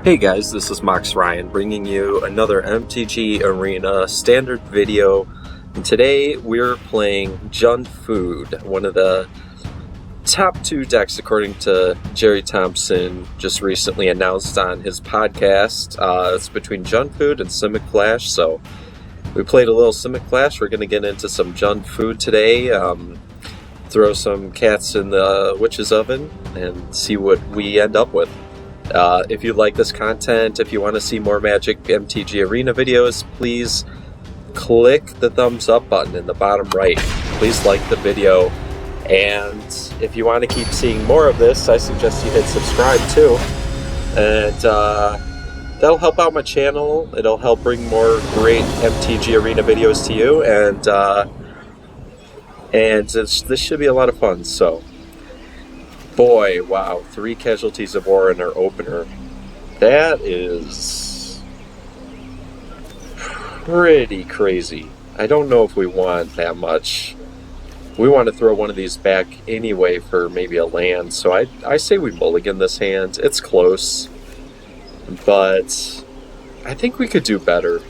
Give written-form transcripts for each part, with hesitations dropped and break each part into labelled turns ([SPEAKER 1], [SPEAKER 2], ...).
[SPEAKER 1] Hey guys, this is Mox Ryan bringing you another MTG Arena standard video. And today we're playing Jund Food, one of the top two decks according to Jerry Thompson, just recently announced on his podcast. It's between Jund Food and Simic Flash, so we played a little Simic Flash. We're going to get into some Jund Food today, throw some cats in the witch's oven, and see what we end up with. If you like this content, if you want to see more Magic MTG Arena videos, please click the thumbs up button in the bottom right. Please like the video. And if you want to keep seeing more of this, I suggest you hit subscribe too. And that'll help out my channel. It'll help bring more great MTG Arena videos to you. And this should be a lot of fun. So. Boy, wow, 3 Casualties of War in our opener. That is pretty crazy. I don't know if we want that much. We want to throw one of these back anyway for maybe a land, so I say we mulligan this hand. It's close, but I think we could do better.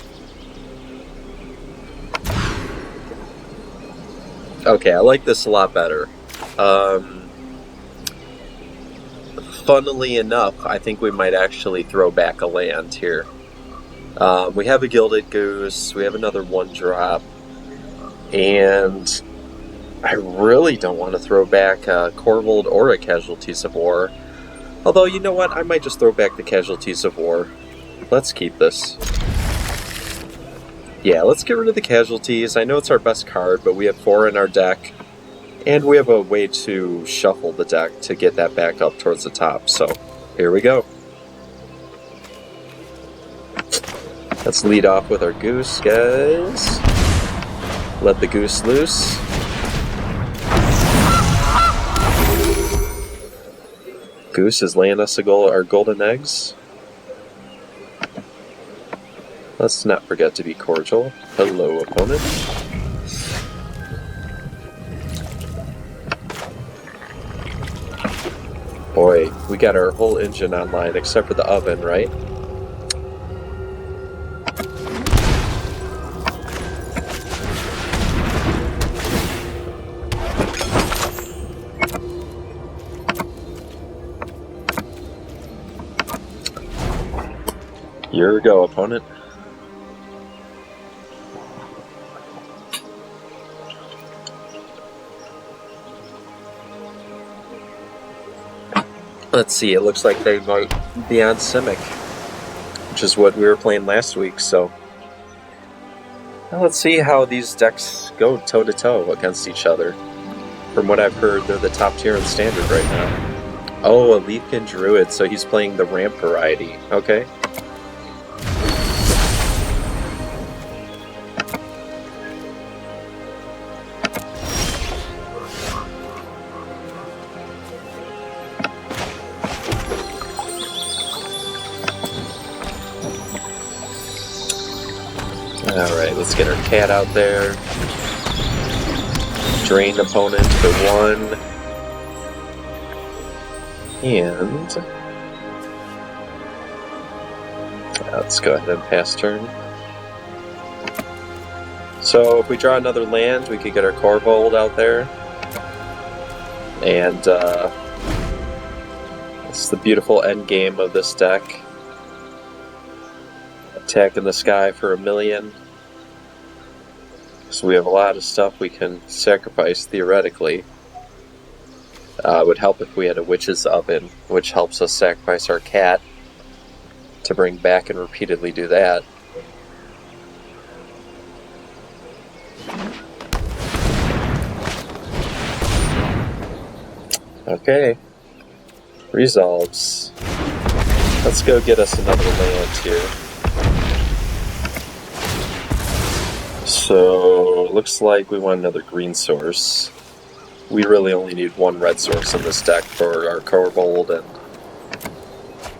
[SPEAKER 1] Okay, I like this a lot better. Funnily enough, I think we might actually throw back a land here. We have a Gilded Goose, we have another 1-drop, and I really don't want to throw back a Corvold or a Casualties of War. Although, you know what, I might just throw back the Casualties of War. Let's keep this. Yeah, let's get rid of the Casualties. I know it's our best card, but we have 4 in our deck. And we have a way to shuffle the deck to get that back up towards the top. So, here we go. Let's lead off with our Goose, guys. Let the Goose loose. Goose is laying us our golden eggs. Let's not forget to be cordial. Hello, opponent. Boy, we got our whole engine online except for the oven, right? Here we go, opponent. Let's see, it looks like they might be on Simic, which is what we were playing last week, so now let's see how these decks go toe-to-toe against each other. From what I've heard, they're the top tier in Standard right now. Oh, a Leafkin Druid, so he's playing the ramp variety. Okay. Alright, let's get our cat out there. Drain opponent to 1. And let's go ahead and pass turn. So if we draw another land, we could get our Corvold out there. And it's the beautiful end game of this deck. Attack in the sky for 1,000,000. So we have a lot of stuff we can sacrifice theoretically. It would help if we had a Witch's Oven, which helps us sacrifice our cat to bring back and repeatedly do that. Okay. Resolves. Let's go get us another land here. So, looks like we want another green source. We really only need 1 red source in this deck for our Corvold and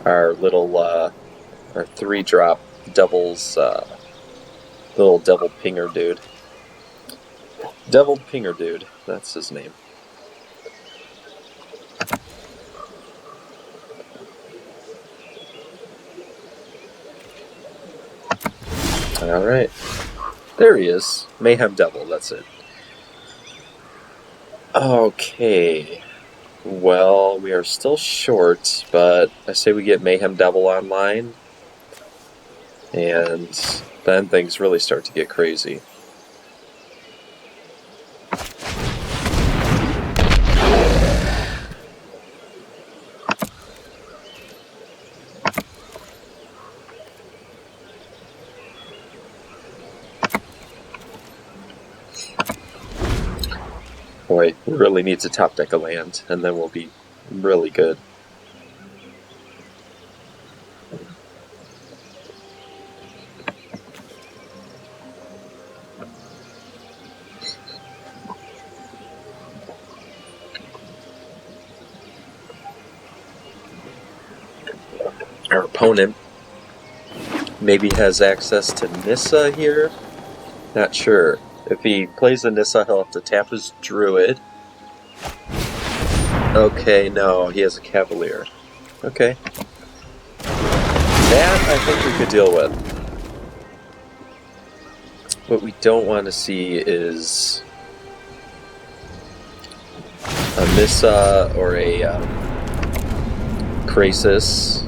[SPEAKER 1] our little, our 3-drop Devil's, little Devil Pinger dude. Devil Pinger dude, that's his name. Alright. There he is. Mayhem Devil, that's it. Okay. Well, we are still short, but I say we get Mayhem Devil online, and then things really start to get crazy. Boy, we really need to top deck a land, and then we'll be really good. Our opponent maybe has access to Nissa here. Not sure. If he plays a Nissa, he'll have to tap his Druid. Okay, no, he has a Cavalier. Okay. That I think we could deal with. What we don't want to see is a Nissa or a Krasis.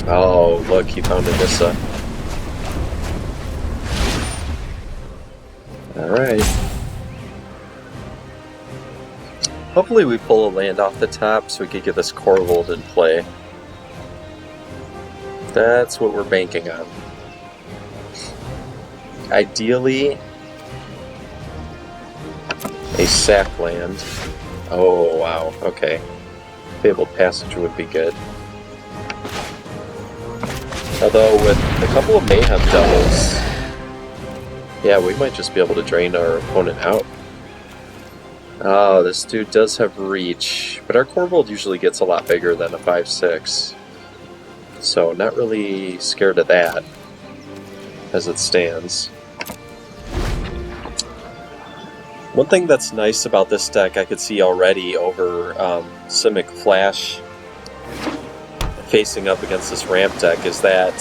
[SPEAKER 1] Oh, look, he found a Nissa. Alright. Hopefully we pull a land off the top so we could get this Corvold in play. That's what we're banking on. Ideally, a sack land. Oh, wow, okay. Fabled Passage would be good. Although, with a couple of Mayhem Devils, yeah, we might just be able to drain our opponent out. Oh, this dude does have reach, but our Corvold usually gets a lot bigger than a 5/6. So, not really scared of that, as it stands. One thing that's nice about this deck I could see already over Simic Flash facing up against this ramp deck is that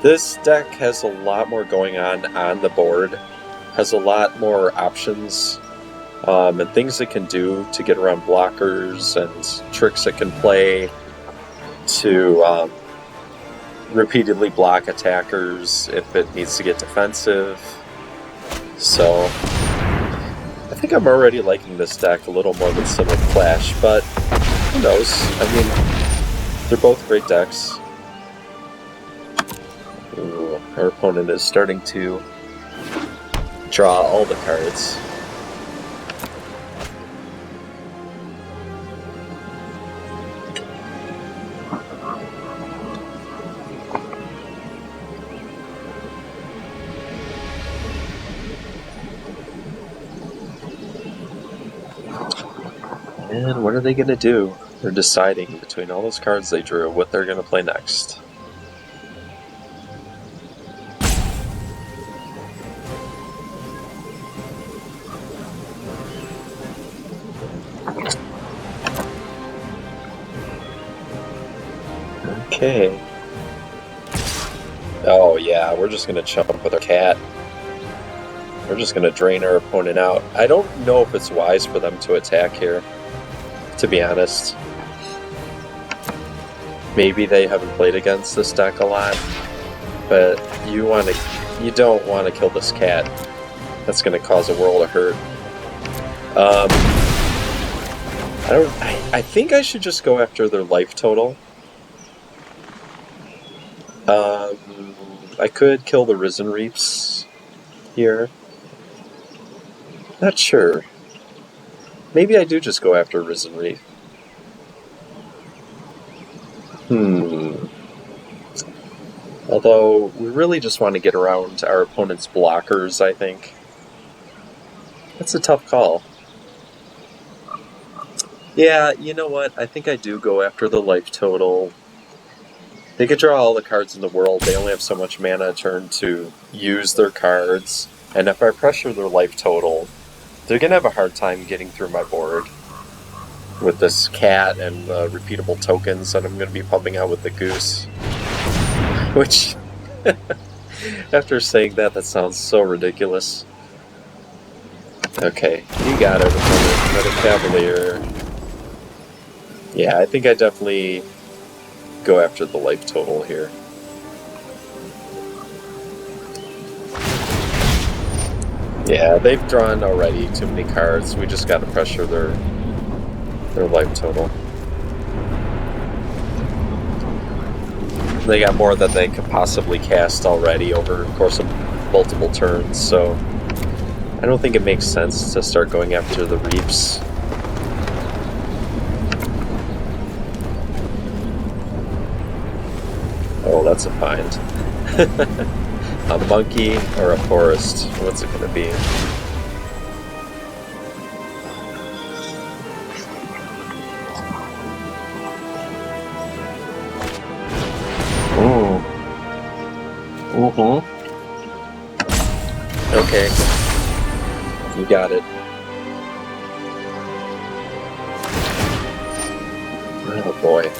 [SPEAKER 1] this deck has a lot more going on the board, has a lot more options and things it can do to get around blockers and tricks it can play to repeatedly block attackers if it needs to get defensive. So I think I'm already liking this deck a little more than Simic Flash, but who knows? I mean, they're both great decks. Ooh, our opponent is starting to draw all the cards. And what are they going to do? They're deciding between all those cards they drew what they're going to play next. Okay. Oh yeah, we're just going to chump with our cat. We're just going to drain our opponent out. I don't know if it's wise for them to attack here, to be honest. Maybe they haven't played against this deck a lot, but you don't want to kill this cat. That's going to cause a world of hurt. I think I should just go after their life total. I could kill the Risen Reaps here. Not sure. Maybe I do just go after Risen Reef. Although, we really just want to get around our opponent's blockers, I think. That's a tough call. Yeah, you know what? I think I do go after the life total. They could draw all the cards in the world. They only have so much mana a turn to use their cards. And if I pressure their life total, They're gonna have a hard time getting through my board with this cat and repeatable tokens that I'm gonna be pumping out with the goose. Which, after saying that, that sounds so ridiculous. Okay, you got it. Another Cavalier. Yeah, I think I definitely go after the life total here. Yeah, they've drawn already too many cards. We just gotta pressure their life total. They got more than they could possibly cast already over the course of multiple turns, so I don't think it makes sense to start going after the Reaps. Oh, that's a find. A monkey or a forest? What's it gonna be? Ooh. Mm-hmm. Okay. You got it. Oh boy.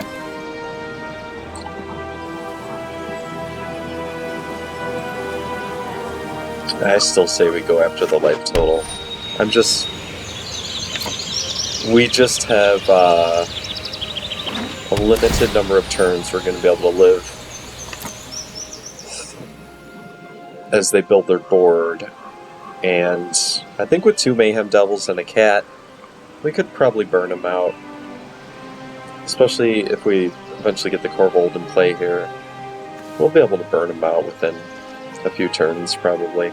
[SPEAKER 1] I still say we go after the life total. We just have a limited number of turns we're going to be able to live as they build their board. And I think with 2 Mayhem Devils and a cat, we could probably burn them out. Especially if we eventually get the Corvold in play here. We'll be able to burn them out within a few turns, probably.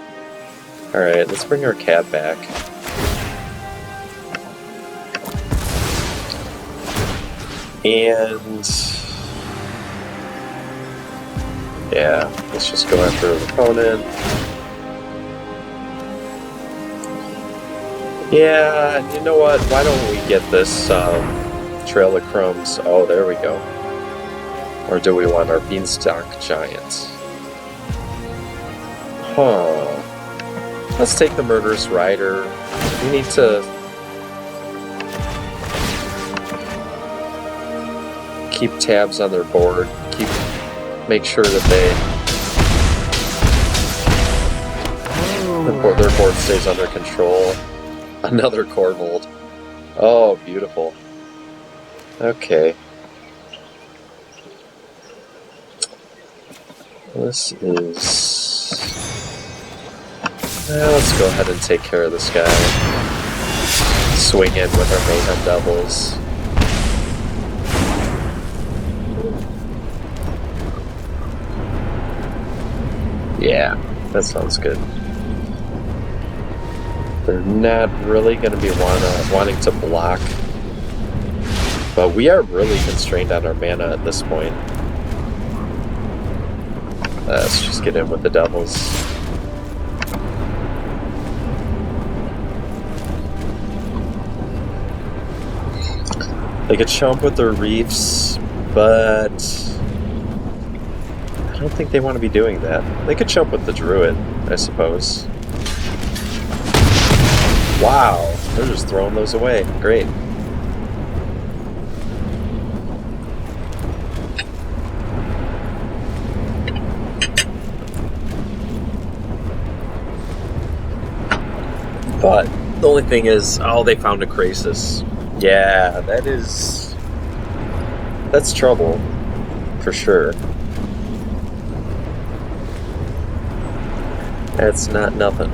[SPEAKER 1] Alright, let's bring our cat back. And yeah, let's just go after an opponent. Yeah, and you know what? Why don't we get this Trail of Crumbs? Oh, there we go. Or do we want our Beanstalk Giants? Huh. Let's take the Murderous Rider. We need to keep tabs on their board. Make sure that their board stays under control. Another Corvold. Oh, beautiful. Okay. This is... let's go ahead and take care of this guy. Swing in with our Mayhem Devils. Yeah, that sounds good. They're not really going to be wanting to block. But we are really constrained on our mana at this point. Let's just get in with the Devils. They could chump with their Reefs, but I don't think they want to be doing that. They could chump with the Druid, I suppose. Wow, they're just throwing those away. Great. But the only thing is, oh, they found a Krasis. Yeah, that's trouble, for sure. That's not nothing.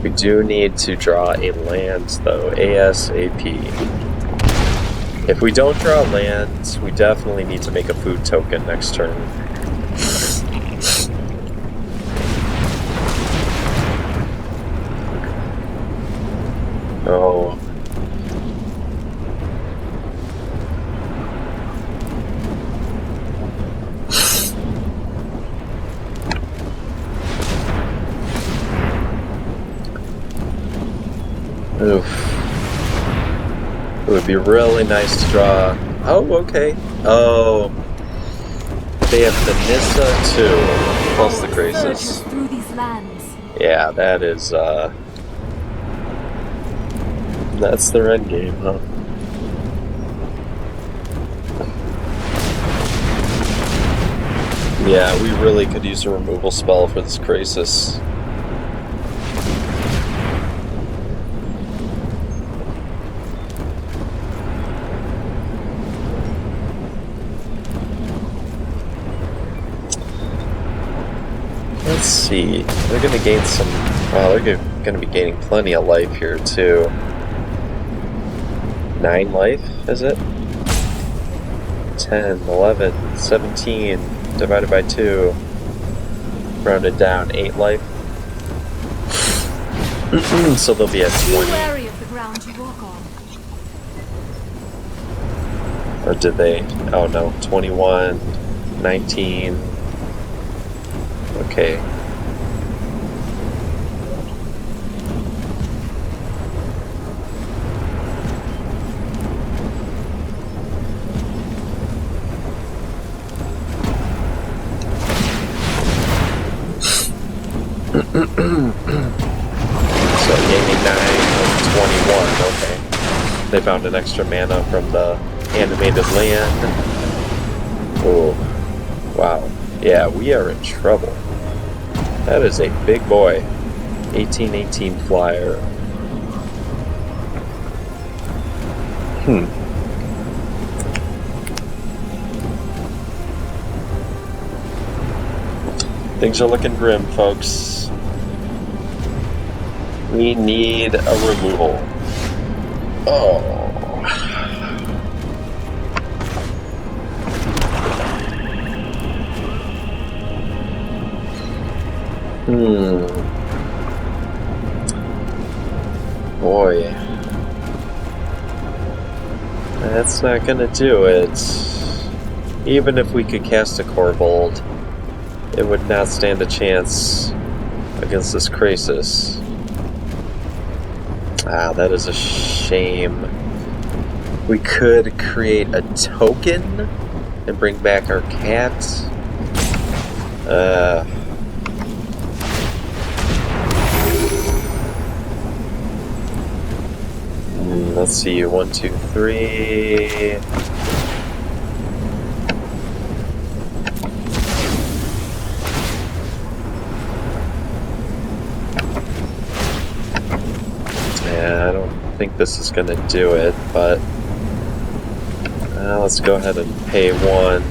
[SPEAKER 1] We do need to draw a land, though, ASAP. If we don't draw land, we definitely need to make a food token next turn. Oh. Oof. It would be really nice to draw. Oh, okay. Oh, they have the Nissa too, plus the Graces.
[SPEAKER 2] Through these lands.
[SPEAKER 1] Yeah, that is. That's their end game, huh? Yeah, we really could use a removal spell for this Graces. Let's see. They're going to gain some... Wow, they're going to be gaining plenty of life here, too. 9 life, is it? 10, 11, 17, divided by 2. Rounded down, 8 life. So they'll be at 20.
[SPEAKER 2] Be wary of the ground you walk on.
[SPEAKER 1] Or did they? Oh no, 21, 19. Okay. So gaining 9 of 21, okay. They found an extra mana from the animated land. Oh, wow. Yeah, we are in trouble. That is a big boy. 18/18 flyer. Things are looking grim, folks. We need a removal. Oh. Boy. That's not gonna do it. Even if we could cast a Corvold, it would not stand a chance against this Krasis. Ah, that is a shame. We could create a token and bring back our cat. Let's see, 1, 2, 3. Yeah, I don't think this is going to do it, but let's go ahead and pay 1.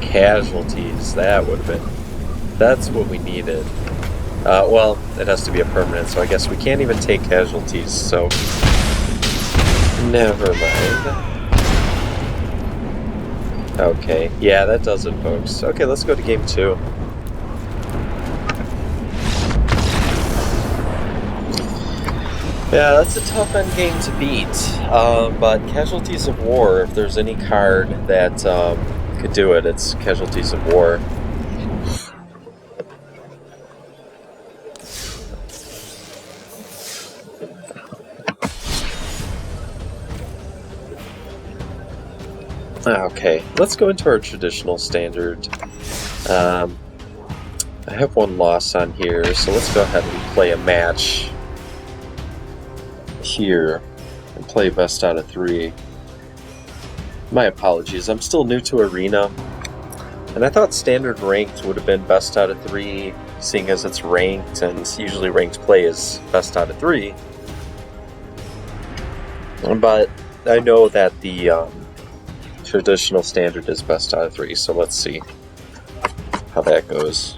[SPEAKER 1] Casualties, that would have been... That's what we needed. Well, it has to be a permanent, so I guess we can't even take casualties, so... Never mind. Okay, yeah, that does it, folks. Okay, let's go to game 2. Yeah, that's a tough end game to beat, but Casualties of War, if there's any card that could do it, it's Casualties of War. Okay, let's go into our traditional standard. I have 1 loss on here, so let's go ahead and play a match here and play best out of 3. My apologies, I'm still new to Arena, and I thought standard ranked would have been best out of 3, seeing as it's ranked, and usually ranked play is best out of 3. But I know that the traditional standard is best out of 3, so let's see how that goes.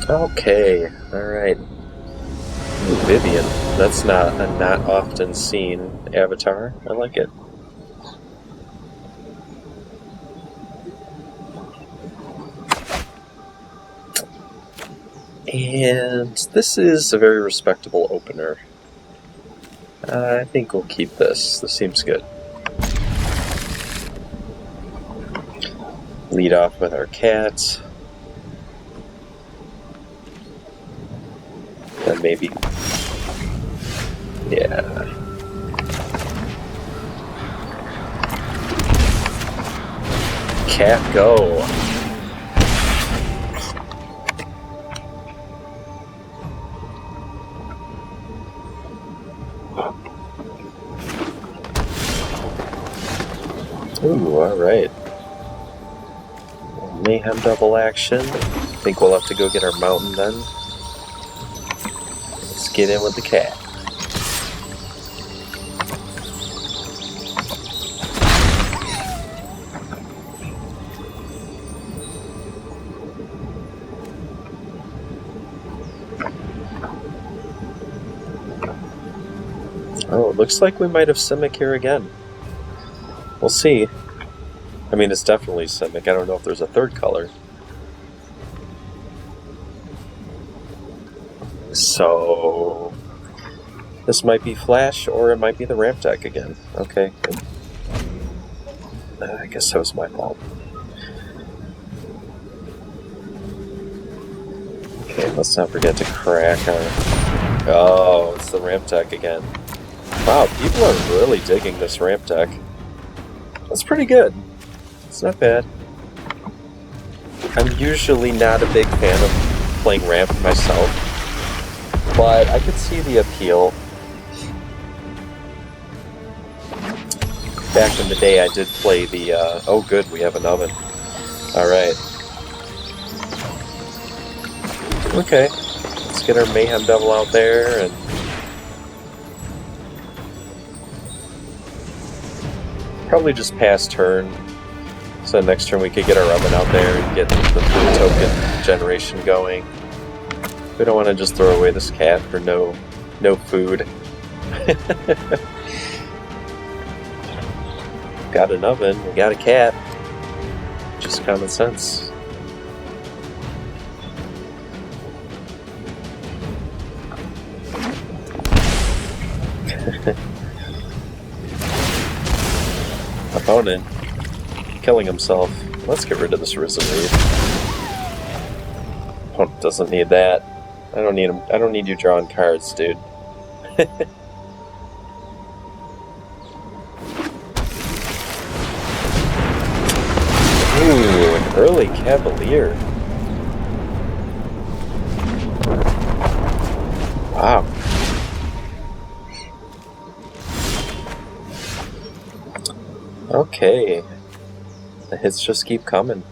[SPEAKER 1] Okay, alright. Vivian. That's not a not often seen avatar. I like it. And this is a very respectable opener. I think we'll keep this. This seems good. Lead off with our cat. Then maybe... yeah. Cat go. Ooh, alright. Mayhem double action. Think we'll have to go get our mountain then. Let's get in with the cat. Oh, it looks like we might have Simic here again. We'll see. I mean, it's definitely Simic. I don't know if there's a third color. So... this might be Flash, or it might be the ramp deck again. Okay. I guess that was my fault. Okay, let's not forget to crack our... oh, it's the ramp deck again. Wow, people are really digging this ramp deck. That's pretty good. It's not bad. I'm usually not a big fan of playing ramp myself, but I could see the appeal. Back in the day I did play the, oh good, we have an oven. Alright. Okay, let's get our Mayhem Devil out there and... probably just pass turn, so next turn we could get our oven out there and get the food token generation going. We don't want to just throw away this cat for no food. Got an oven, we got a cat. Just common sense. Opponent killing himself. Let's get rid of this Risen Reef. Opponent doesn't need that. I don't need him. I don't need you drawing cards, dude. Ooh, an early Cavalier. Wow. Okay. The hits just keep coming.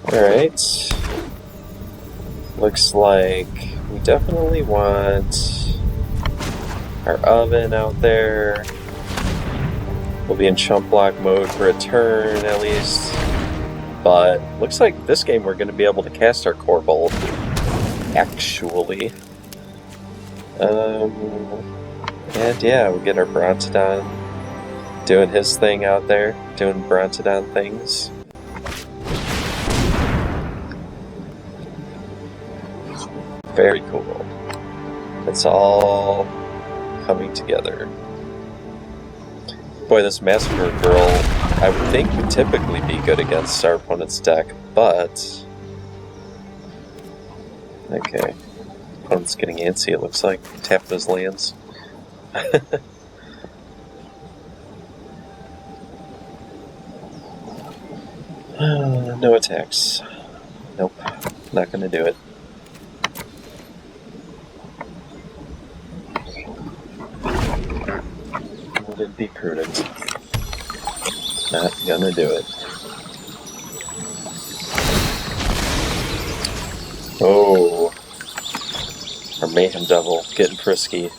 [SPEAKER 1] Alright. Looks like we definitely want our oven out there. We'll be in chump block mode for a turn at least. But looks like this game we're going to be able to cast our Core Bolt. Actually. And yeah, we'll get our Brontodon doing his thing out there, doing Brontodon things. Very cool. It's all coming together. Boy, this Massacre Girl, I would think would typically be good against our opponent's deck, but... okay. Opponent's getting antsy, it looks like. Tapping his lands. No attacks. Nope. Not gonna do it. Would be prudent. Not gonna do it. Oh. Our Mayhem Devil getting frisky.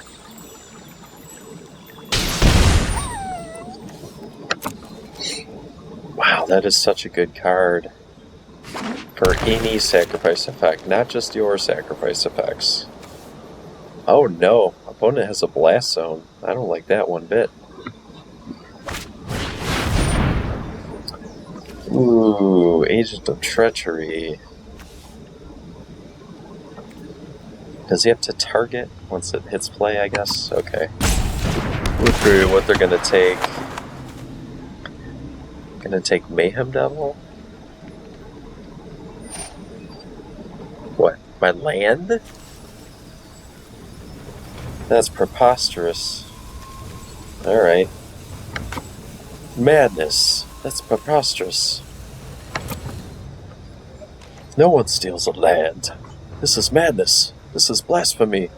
[SPEAKER 1] Wow, that is such a good card. For any sacrifice effect, not just your sacrifice effects. Oh no, opponent has a Blast Zone. I don't like that one bit. Ooh, Agent of Treachery. Does he have to target once it hits play, I guess? Okay. Look through what they're gonna take. Gonna take Mayhem Devil? What? My land? That's preposterous. Alright. Madness. That's preposterous. No one steals a land. This is madness. This is blasphemy.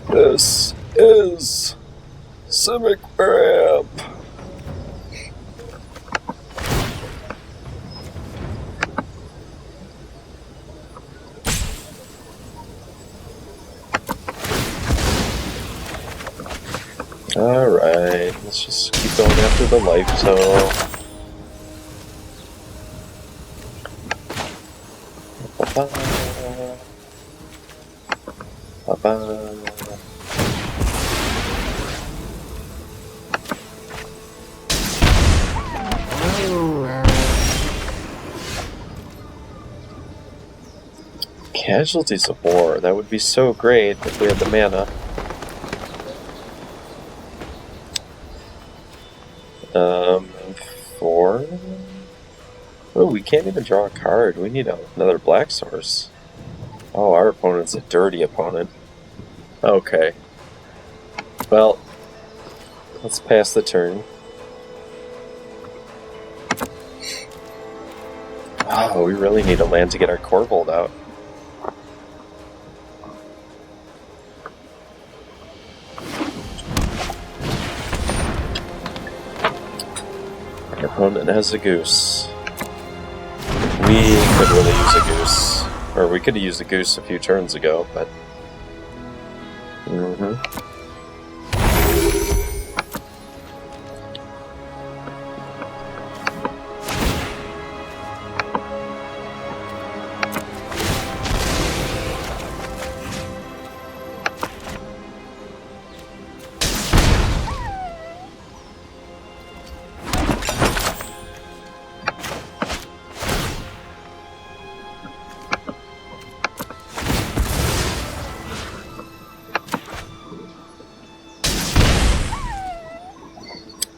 [SPEAKER 1] This is Simic Flash. Alright, let's just keep going after the life total. Casualties of War, that would be so great if we had the mana. 4? Oh, we can't even draw a card. We need another black source. Oh, our opponent's a dirty opponent. Okay. Well, let's pass the turn. Oh, we really need a land to get our Corvold out. Our opponent has a goose. We could really use a goose. Or we could have used a goose a few turns ago, but...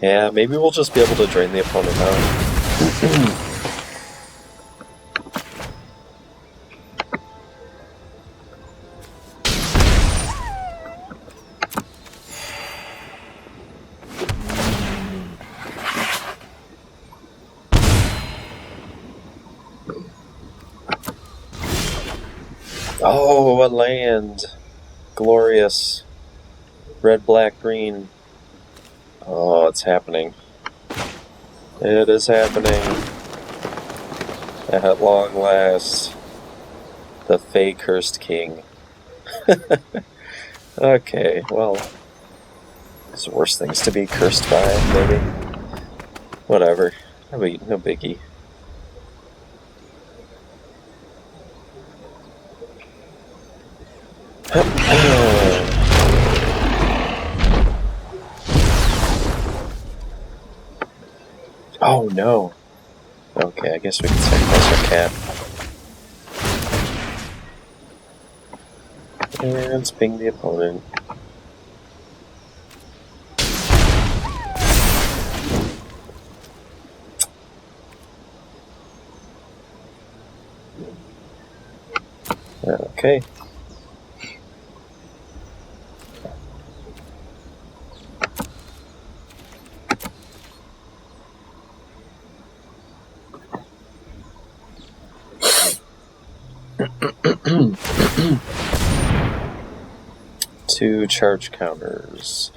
[SPEAKER 1] yeah, maybe we'll just be able to drain the opponent out. Oh, a land! Glorious. Red, black, green. Oh, it's happening. It is happening. At long last. The Fey Cursed King. Okay, well. There's worse things to be cursed by, maybe. Whatever. No biggie. Oh no. Okay, I guess we can sacrifice our cat. And let's ping the opponent. Okay. Two charge counters.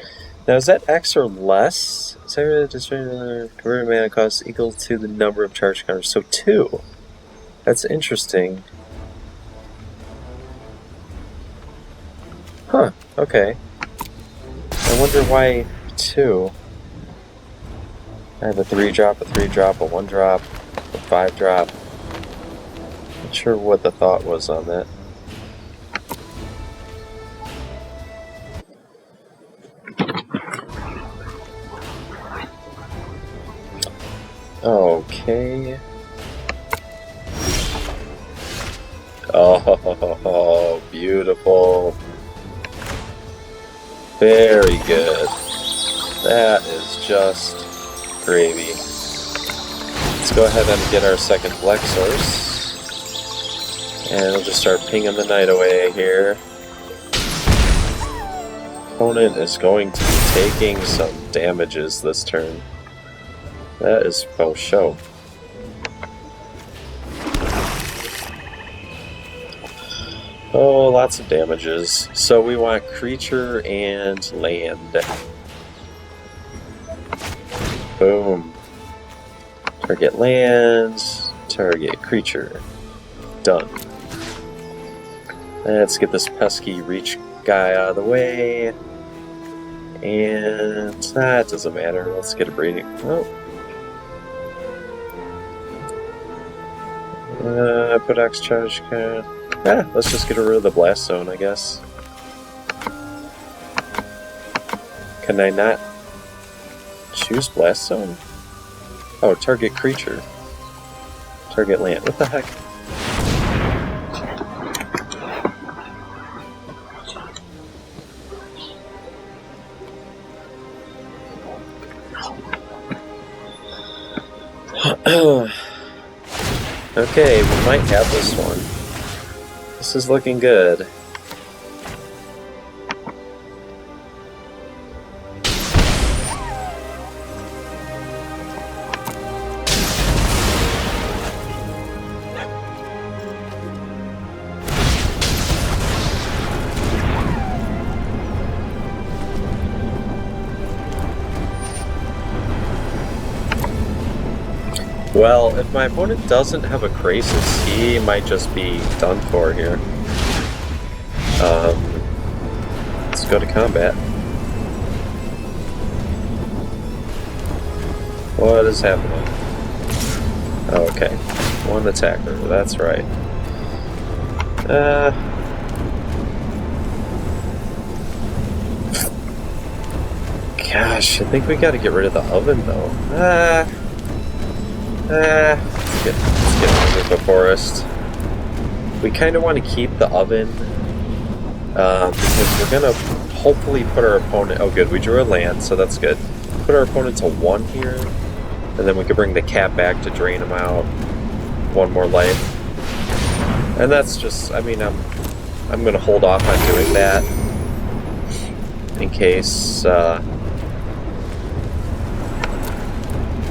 [SPEAKER 1] Now, is that X or less? Converted mana cost equal to the number of charge counters. So 2. That's interesting. Huh, okay. I wonder why 2. I have a 3-drop, a 3-drop, a 1-drop, a 5-drop. Not sure what the thought was on that. Okay. Oh, beautiful. Very good. That is just gravy. Let's go ahead and get our second black source. And we'll just start pinging the night away here. Opponent is going to be taking some damages this turn. That is faux show. Oh, lots of damages. So we want creature and land. Boom. Target land, target creature. Done. Let's get this pesky reach guy out of the way. And that doesn't matter. Let's get a breeding. Oh. Put X charge card. Let's just get rid of the blast zone, I guess. Can I not choose blast zone? Oh, target creature. Target land. What the heck? Okay, we might have this one. This is looking good. Well, if my opponent doesn't have a Krasis, he might just be done for here. Let's go to combat. What is happening? Oh, okay. One attacker, that's right. Gosh, I think we gotta get rid of the oven though. Let's get rid of the forest. We kind of want to keep the oven because we're gonna hopefully put our opponent. Oh, good, we drew a land, so that's good. Put our opponent to 1 here, and then we could bring the cat back to drain him out. 1 more life, and that's just. I mean, I'm gonna hold off on doing that in case.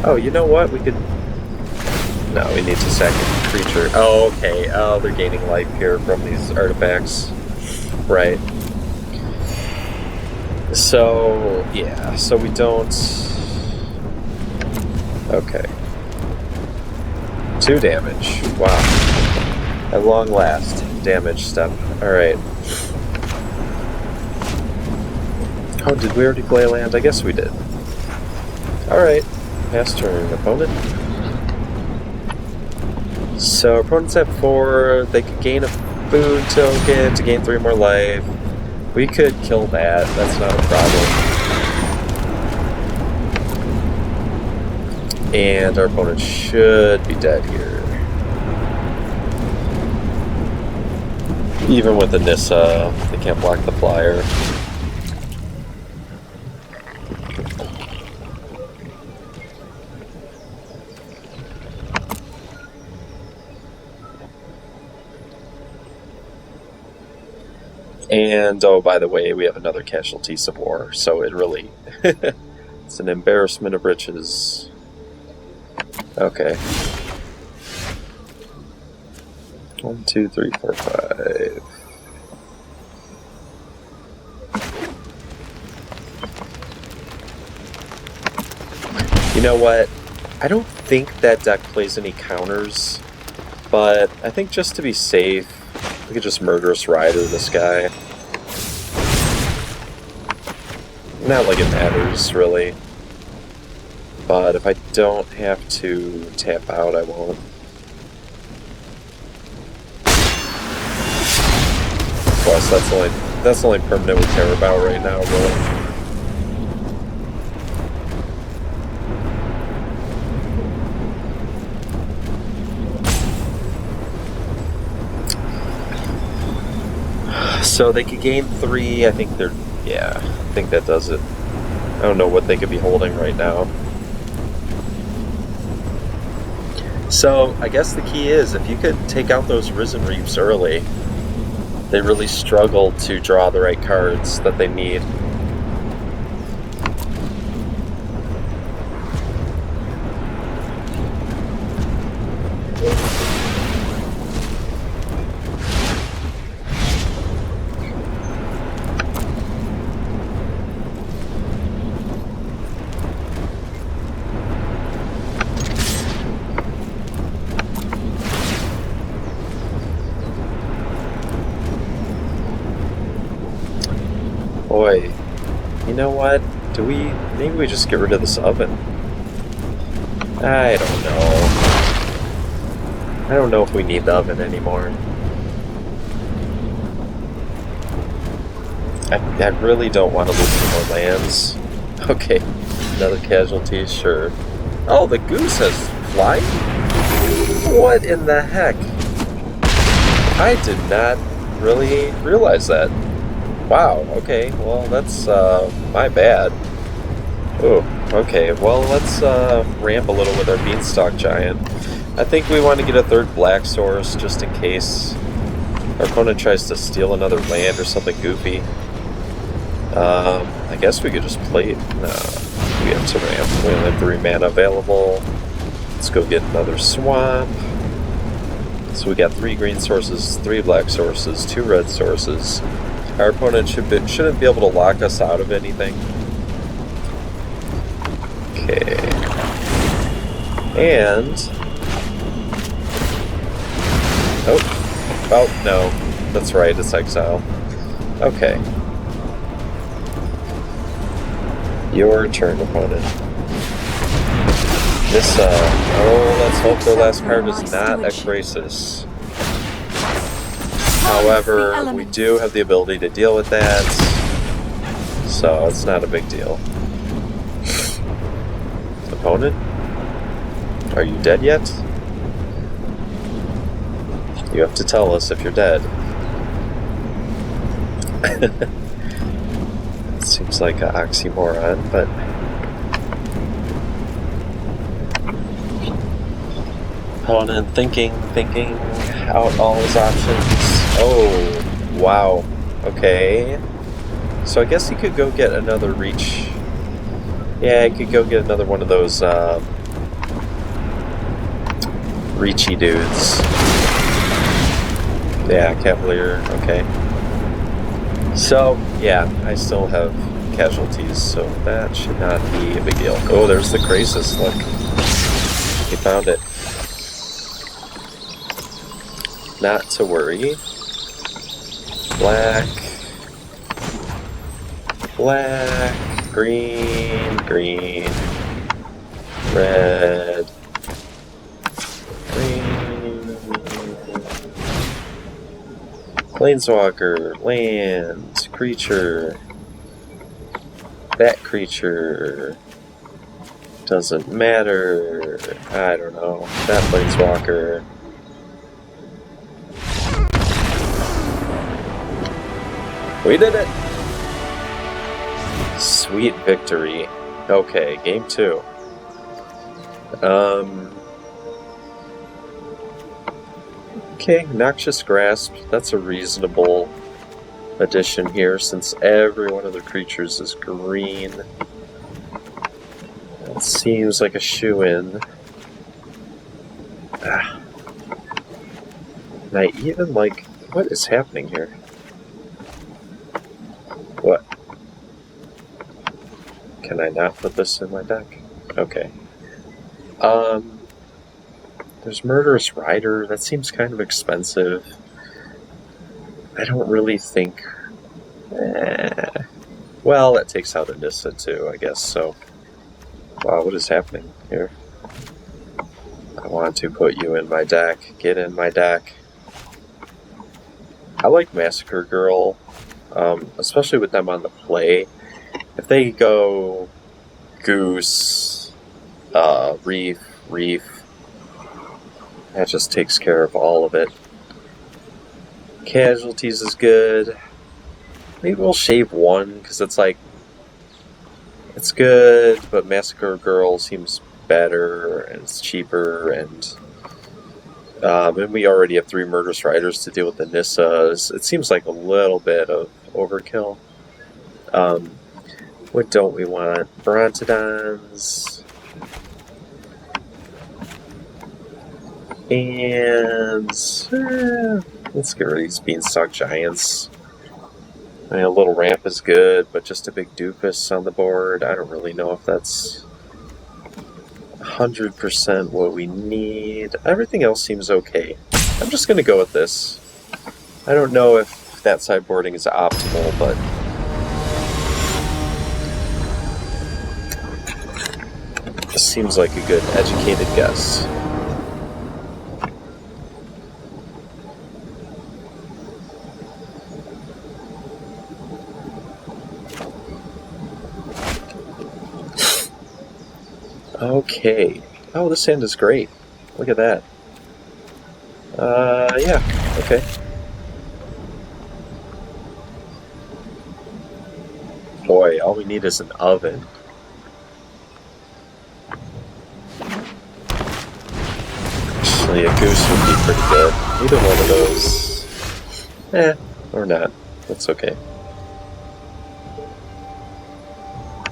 [SPEAKER 1] Oh, you know what? We could. No, we need to sack a creature. Oh, okay. Oh, they're gaining life here from these artifacts. Right. So, yeah. So we don't... Okay. 2 damage. Wow. At long last. Damage step. Alright. Oh, did we already play land? I guess we did. Alright. Pass turn. Opponent. So opponents at 4, they could gain a food token to gain 3 more life. We could kill that, that's not a problem. And our opponent should be dead here. Even with the Nissa, they can't block the flyer. And, oh, by the way, we have another Casualties of War, so it really... it's an embarrassment of riches. Okay. 1, 2, 3, 4, 5... You know what? I don't think that deck plays any counters, but I think just to be safe, we could just Murderous Rider this guy. Not like it matters, really. But if I don't have to tap out, I won't. Plus, that's the only permanent we care about right now, really. So they could gain 3. I think they're... Yeah, I think that does it. I don't know what they could be holding right now. So I guess the key is, if you could take out those Risen Reefs early, they really struggle to draw the right cards that they need. Boy, you know what? Maybe we just get rid of this oven? I don't know. I don't know if we need the oven anymore. I really don't want to lose any more lands. Okay, another casualty, sure. Oh, the goose has flying? What in the heck? I did not really realize that. Wow, okay, well, that's my bad. Oh, okay, well, let's ramp a little with our Beanstalk Giant. I think we want to get a third black source just in case our opponent tries to steal another land or something goofy. I guess we could just play it. No, we have to ramp. We only have 3 mana available. Let's go get another swamp. So we got 3 green sources, 3 black sources, 2 red sources. Our opponent shouldn't be able to lock us out of anything. Okay. And... Oh, no. That's right, it's exile. Okay. Your turn, opponent. This, let's hope their last card is not a Crisis. However, we do have the ability to deal with that, so it's not a big deal. Opponent? Are you dead yet? You have to tell us if you're dead. It seems like an oxymoron, but... Opponent thinking out all his options. Oh, wow. Okay. So I guess he could go get another reach. Yeah, he could go get another one of those reachy dudes. Yeah, Cavalier, okay. So, yeah, I still have casualties, so that should not be a big deal. Oh, there's the Crisis, look. He found it. Not to worry. Black, green, red, green, Planeswalker, land, creature, that creature, doesn't matter, I don't know, that Planeswalker. We did it! Sweet victory. Okay, game 2. Okay, Noxious Grasp. That's a reasonable addition here since every one of the creatures is green. That seems like a shoo-in. And I even like... What is happening here? What? Can I not put this in my deck? Okay. There's Murderous Rider. That seems kind of expensive. I don't really think... Well, that takes out Anissa too, I guess, so... Wow, what is happening here? I want to put you in my deck. Get in my deck. I like Massacre Girl. Especially with them on the play. If they go Goose, Reef, that just takes care of all of it. Casualties is good. Maybe we'll shave one, because it's like, it's good, but Massacre Girl seems better, and it's cheaper, and we already have 3 Murderous Riders to deal with the Nissas. It seems like a little bit of overkill. What don't we want? Brontodons. And let's get rid of these Beanstalk Giants. I mean, a little ramp is good, but just a big doofus on the board, I don't really know if that's 100% what we need. Everything else seems okay. I'm just going to go with this. I don't know if that sideboarding is optimal, but this seems like a good educated guess. Okay. Oh, this hand is great. Look at that. Yeah, okay. Boy, all we need is an oven. Actually, a goose would be pretty good. Either one of those. Or not. That's okay.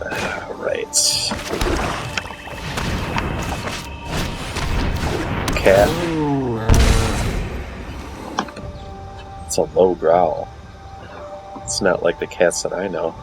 [SPEAKER 1] Alright. Cat. It's a low growl. It's not like the cats that I know.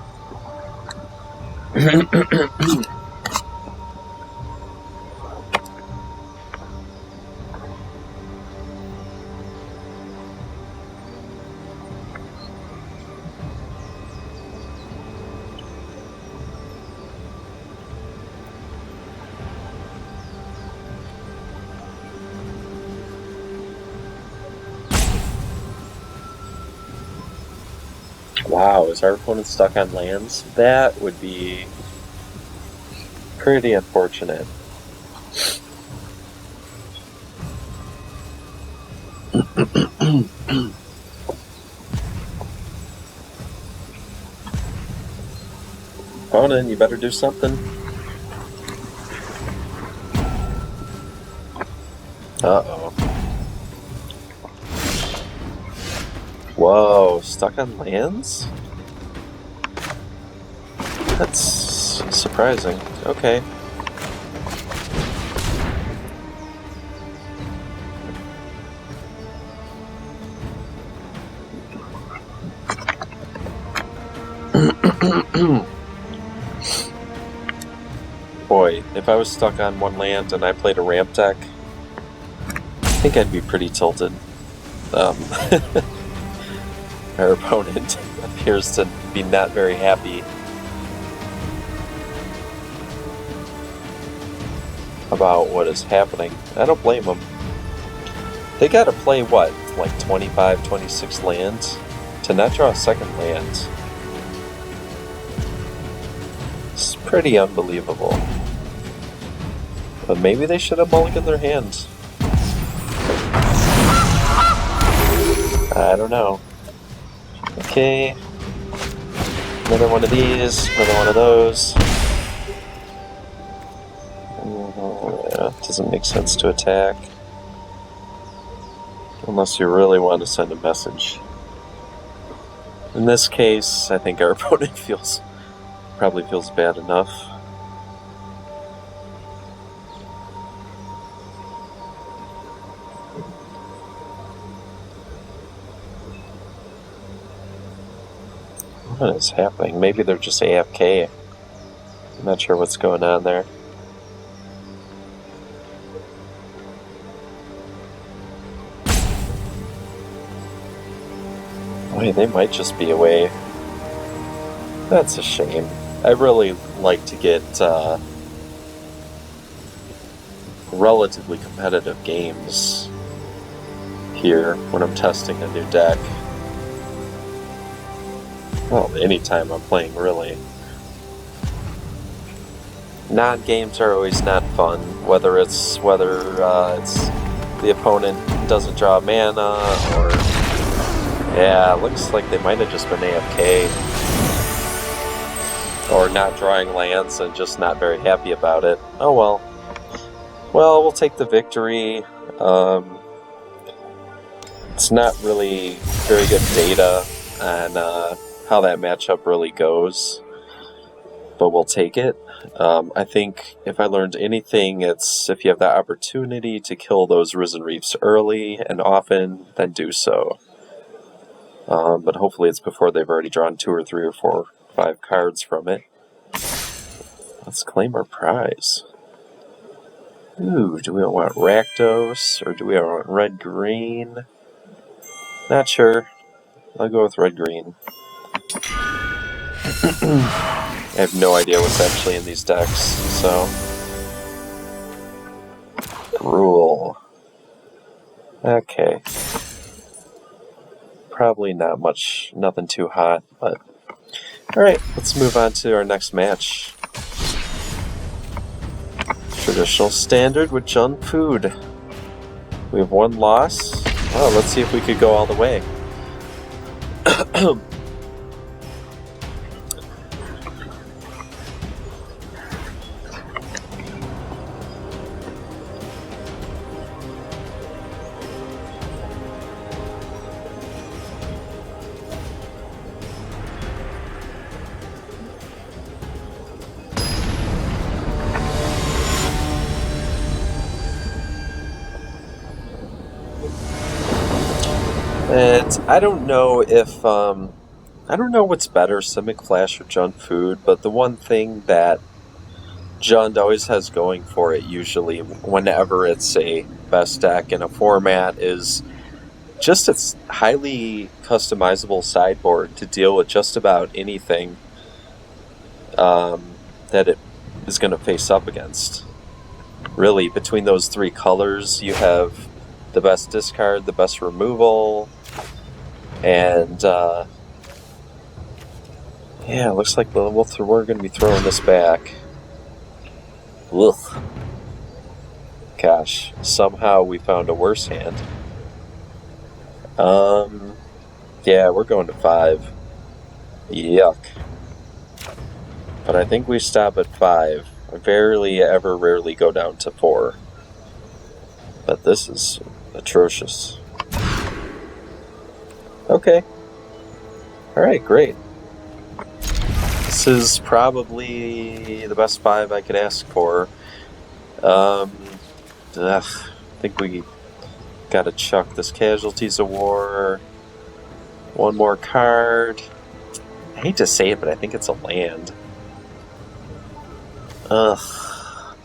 [SPEAKER 1] Wow, is our opponent stuck on lands? That would be pretty unfortunate. Opponent, you better do something. Uh-oh. Whoa, stuck on lands? That's surprising. Okay. Boy, if I was stuck on one land and I played a ramp deck, I think I'd be pretty tilted. Our opponent appears to be not very happy about what is happening. I don't blame them. They gotta play, what, like 25, 26 lands to not draw a second land. It's pretty unbelievable. But maybe they should have mulliganed their hands. I don't know. Okay. Another one of these, another one of those. Yeah, doesn't make sense to attack. Unless you really want to send a message. In this case, I think our opponent probably feels bad enough. What is happening? Maybe they're just AFK. I'm not sure what's going on there. Wait, they might just be away. That's a shame. I really like to get relatively competitive games here when I'm testing a new deck. Well, anytime I'm playing, really. Non-games are always not fun, whether it's the opponent doesn't draw mana, or Yeah, looks like they might have just been AFK. Or not drawing lands and just not very happy about it. Oh well. Well, we'll take the victory. It's not really very good data on how that matchup really goes, but we'll take it. I think if I learned anything, it's if you have the opportunity to kill those Risen Reefs early and often, then do so. But hopefully it's before they've already drawn 2 or 3 or 4 or 5 cards from it. Let's claim our prize. Ooh, do we want Rakdos or do we want red-green? Not sure. I'll go with red-green. I have no idea what's actually in these decks, so... Rule. Okay. Probably not much, nothing too hot, but... Alright, let's move on to our next match. Traditional standard with Jund Food. We have 1 loss. Well, let's see if we could go all the way. And I don't know if, I don't know what's better, Simic Flash or Jund Food, but the one thing that Jund always has going for it, usually, whenever it's a best deck in a format, is just its highly customizable sideboard to deal with just about anything that it is going to face up against. Really, between those 3 colors, you have the best discard, the best removal, and yeah, it looks like we're going to be throwing this back. Ugh. Gosh, somehow we found a worse hand. Yeah, we're going to 5. Yuck. But I think we stop at 5. I rarely go down to 4. But this is atrocious. Okay. Alright, great. This is probably the best 5 I could ask for. I think we gotta chuck this Casualties of War. 1 more card. I hate to say it, but I think it's a land. Ugh.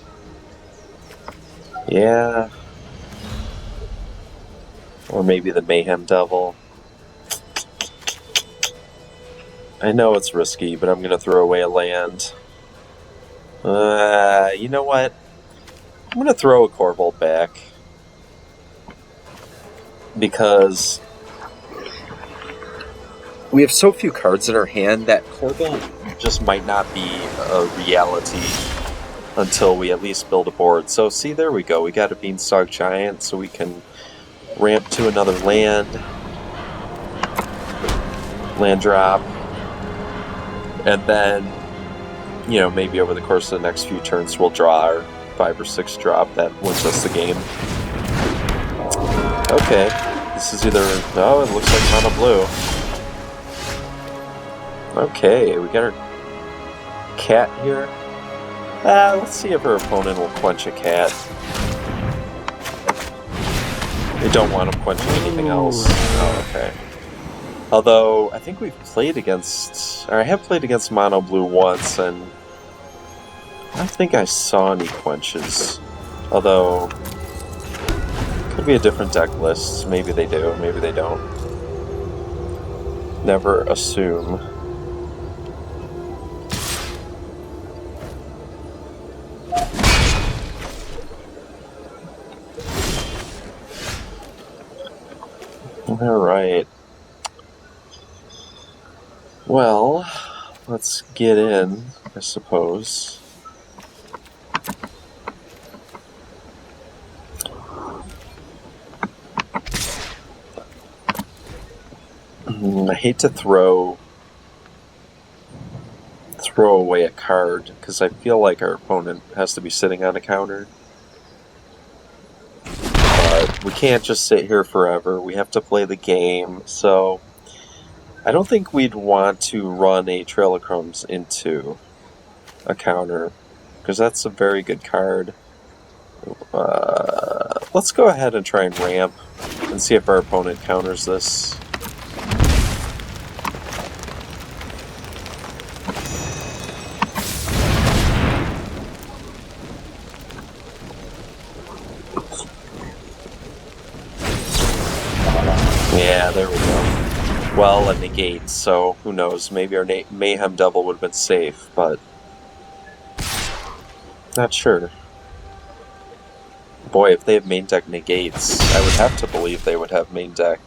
[SPEAKER 1] Yeah. Or maybe the Mayhem Devil. I know it's risky, but I'm going to throw away a land. You know what? I'm going to throw a Corvold back. Because we have so few cards in our hand that Corvold just might not be a reality until we at least build a board. So see, there we go. We got a Beanstalk Giant, so we can ramp to another land drop. And then, you know, maybe over the course of the next few turns we'll draw our 5 or 6 drop that wins us the game. Okay, this is either... Oh, it looks like mono blue. Okay, we got our cat here. Let's see if our opponent will quench a cat. We don't want him quenching anything else. Oh, okay. Although, I think we've played against... Or I have played against mono blue once, and I don't think I saw any quenches. Although, could be a different deck list. Maybe they do, maybe they don't. Never assume. Alright. Well, let's get in, I suppose. I hate to throw away a card because I feel like our opponent has to be sitting on a counter. But we can't just sit here forever. We have to play the game. So I don't think we'd want to run a Trail of Crumbs into a counter because that's a very good card. Let's go ahead and try and ramp and see if our opponent counters this. Yeah, there we go. Well, a negate, so who knows? Maybe our Mayhem Devil would have been safe, but not sure. Boy, if they have main deck negates, I would have to believe they would have main deck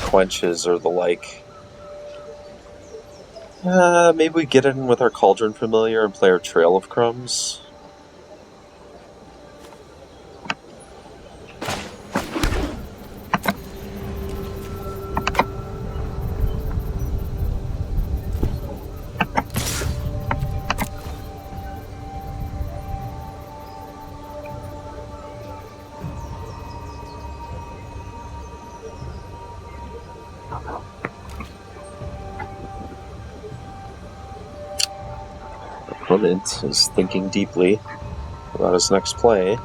[SPEAKER 1] quenches or the like. Maybe we get in with our Cauldron Familiar and play our Trail of Crumbs. Opponent is thinking deeply about his next play.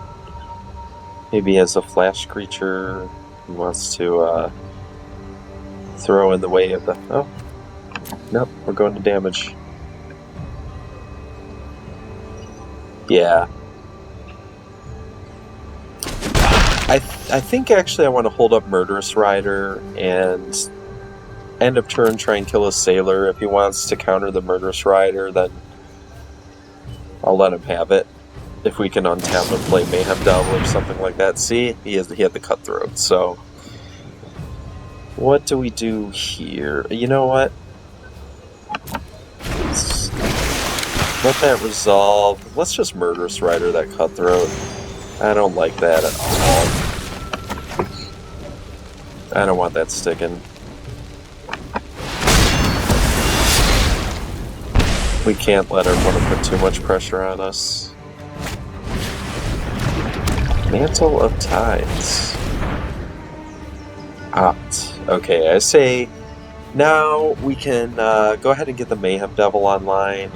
[SPEAKER 1] Maybe he has a flash creature he wants to throw in the way of the... Oh, nope, we're going to damage. Yeah. I think actually I want to hold up Murderous Rider and end of turn try and kill a Sailor. If he wants to counter the Murderous Rider, then I'll let him have it. If we can untap and play Mayhem Devil or something like that. See, he had the Cutthroat, so... What do we do here? You know what? Let's let that resolve. Let's just Murderous Rider that Cutthroat. I don't like that at all. I don't want that sticking. We can't let our opponent put too much pressure on us. Mantle of Tides. Opt. Okay, I say now we can go ahead and get the Mayhem Devil online.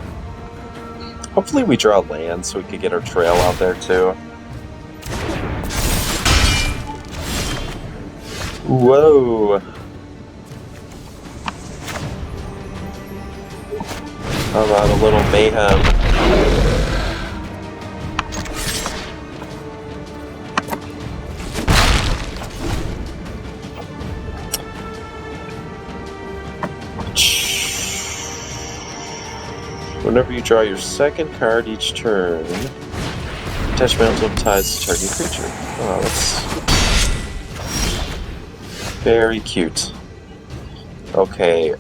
[SPEAKER 1] Hopefully we draw land so we can get our trail out there too. Whoa! How about a little mayhem? Whenever you draw your second card each turn, attach Mantle of Tides to target creature. Oh, that's very cute. Okay,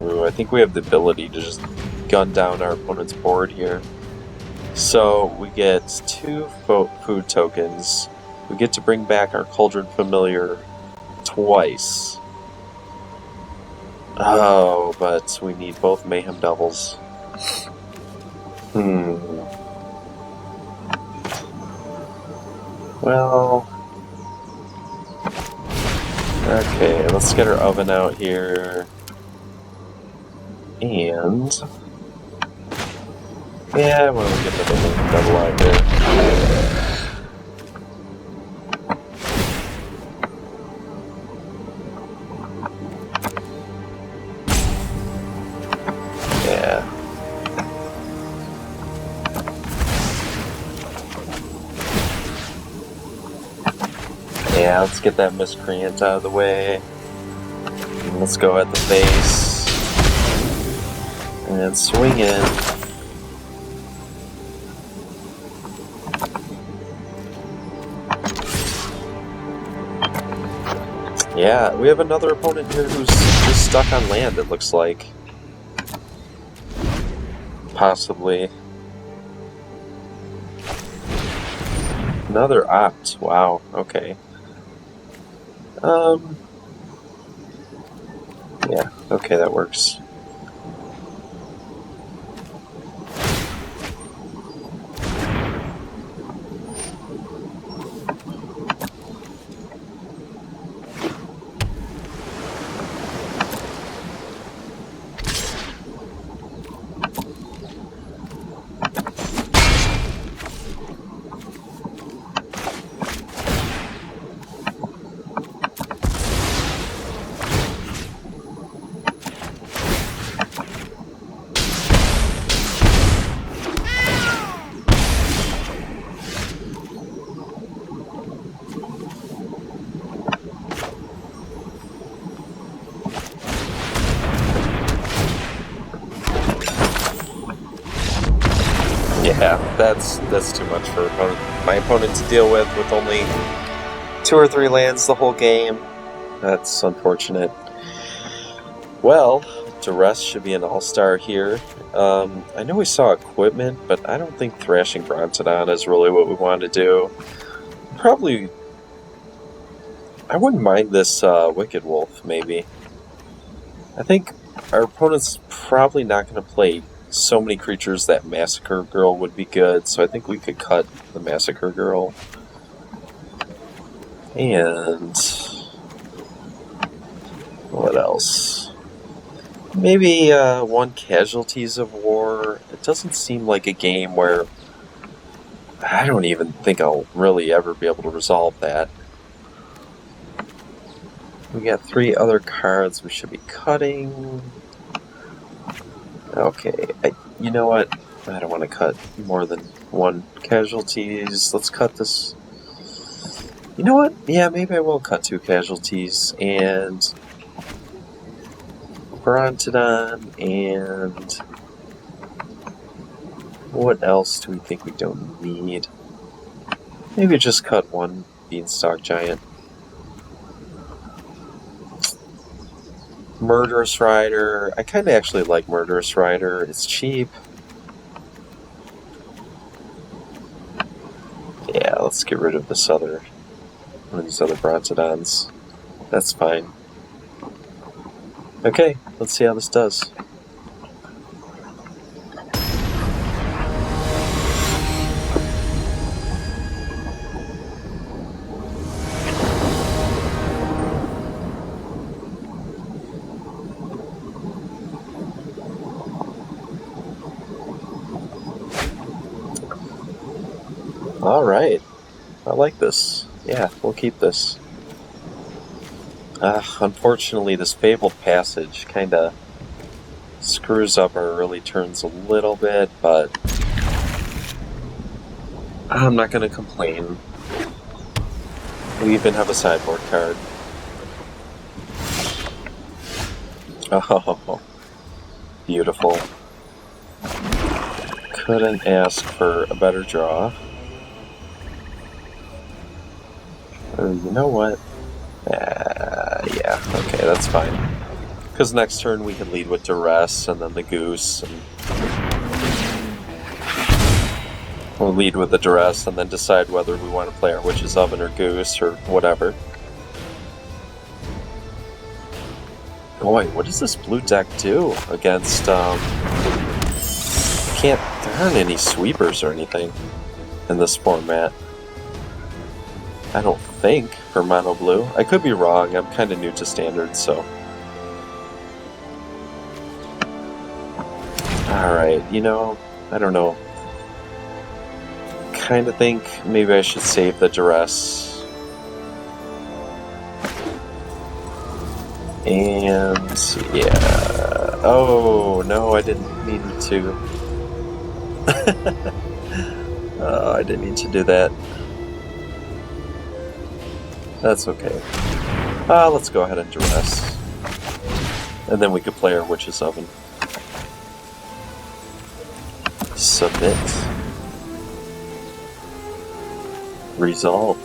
[SPEAKER 1] ooh, I think we have the ability to just gun down our opponent's board here. So we get 2 food tokens. We get to bring back our Cauldron Familiar twice. Oh, but we need both Mayhem Devils. Well... Okay, let's get our oven out here. And... yeah, why don't we get the Mayhem Devil out here? Yeah. Yeah, let's get that Miscreant out of the way. And let's go at the face. And swing in. Yeah, we have another opponent here who's just stuck on land, it looks like. Possibly. Another opt. Wow, okay. Okay, that works. Yeah, that's too much for my opponent to deal with only 2 or 3 lands the whole game. That's unfortunate. Well, Duress should be an all-star here. I know we saw equipment, but I don't think Thrashing Brontodon is really what we want to do. Probably... I wouldn't mind this Wicked Wolf, maybe. I think our opponent's probably not going to play so many creatures that Massacre Girl would be good, so I think we could cut the Massacre Girl. And... what else? Maybe 1 Casualties of War. It doesn't seem like a game where... I don't even think I'll really ever be able to resolve that. We got 3 other cards we should be cutting. Okay, you know what? I don't want to cut more than 1 Casualties. Let's cut this. You know what? Yeah, maybe I will cut 2 Casualties and Brontodon and what else do we think we don't need? Maybe just cut 1 Beanstalk Giant. Murderous Rider. I kind of actually like Murderous Rider. It's cheap. Yeah, let's get rid of this other one of these other Brontodons. That's fine. Okay, let's see how this does. Alright, I like this. Yeah, we'll keep this. Unfortunately, this Fabled Passage kinda screws up our early turns a little bit, but I'm not gonna complain. We even have a sideboard card. Oh, beautiful. Couldn't ask for a better draw. You know what? Yeah, okay, that's fine. Because next turn we can lead with Duress, and then the Goose, and we'll lead with the Duress, and then decide whether we want to play our Witch's Oven or Goose, or whatever. Boy, what does this blue deck do against, there aren't any sweepers or anything in this format. I don't think, for Mono Blue. I could be wrong, I'm kind of new to Standard, so... Alright, you know, I don't know. Kind of think maybe I should save the Duress. And, yeah... Oh, no, I didn't mean to. Oh, I didn't mean to do that. That's okay. Let's go ahead and Duress. And then we could play our Witch's Oven. Submit. Resolve.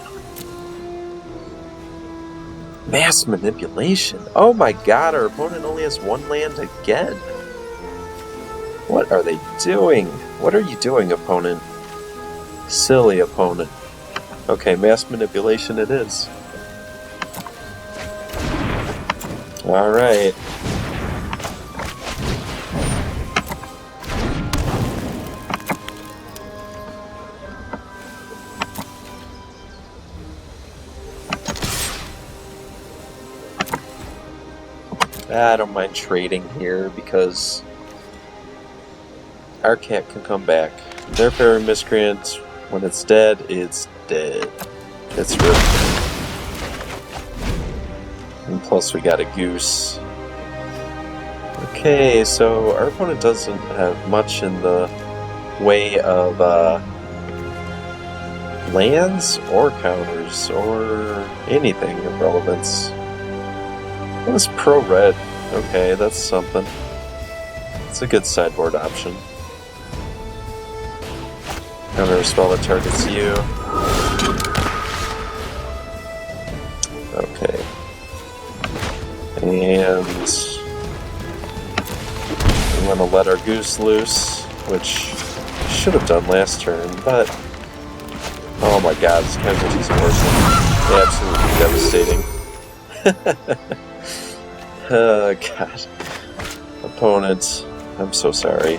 [SPEAKER 1] Mass Manipulation. Oh my god, our opponent only has 1 land again. What are they doing? What are you doing, opponent? Silly opponent. Okay, Mass Manipulation it is. Alright. I don't mind trading here because our cat can come back. Their fairy miscreant, when it's dead, it's dead. It's ripped. And plus we got a goose. Okay, so our opponent doesn't have much in the way of lands or counters or anything of relevance. What is pro-red? Okay, that's something. It's a good sideboard option. Counter a spell that targets you. Okay. And I'm gonna let our goose loose, which I should have done last turn, but oh my god, this casualties are absolutely devastating. Oh god. Opponent, I'm so sorry.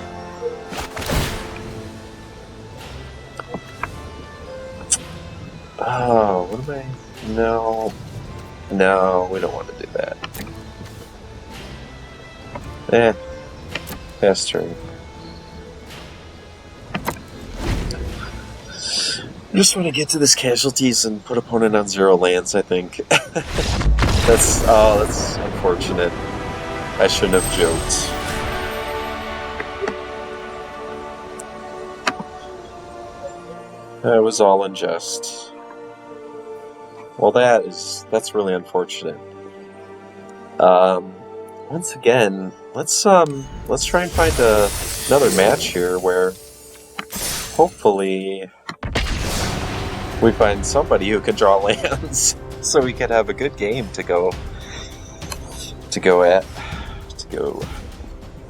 [SPEAKER 1] Oh, what am I? No. No, we don't want to do that. Pass turn. I just want to get to this casualties and put opponent on 0 lands, I think. That's unfortunate. I shouldn't have joked. It was all in jest. Well, that's really unfortunate. Once again, let's try and find another match here where hopefully we find somebody who can draw lands, so we can have a good game to go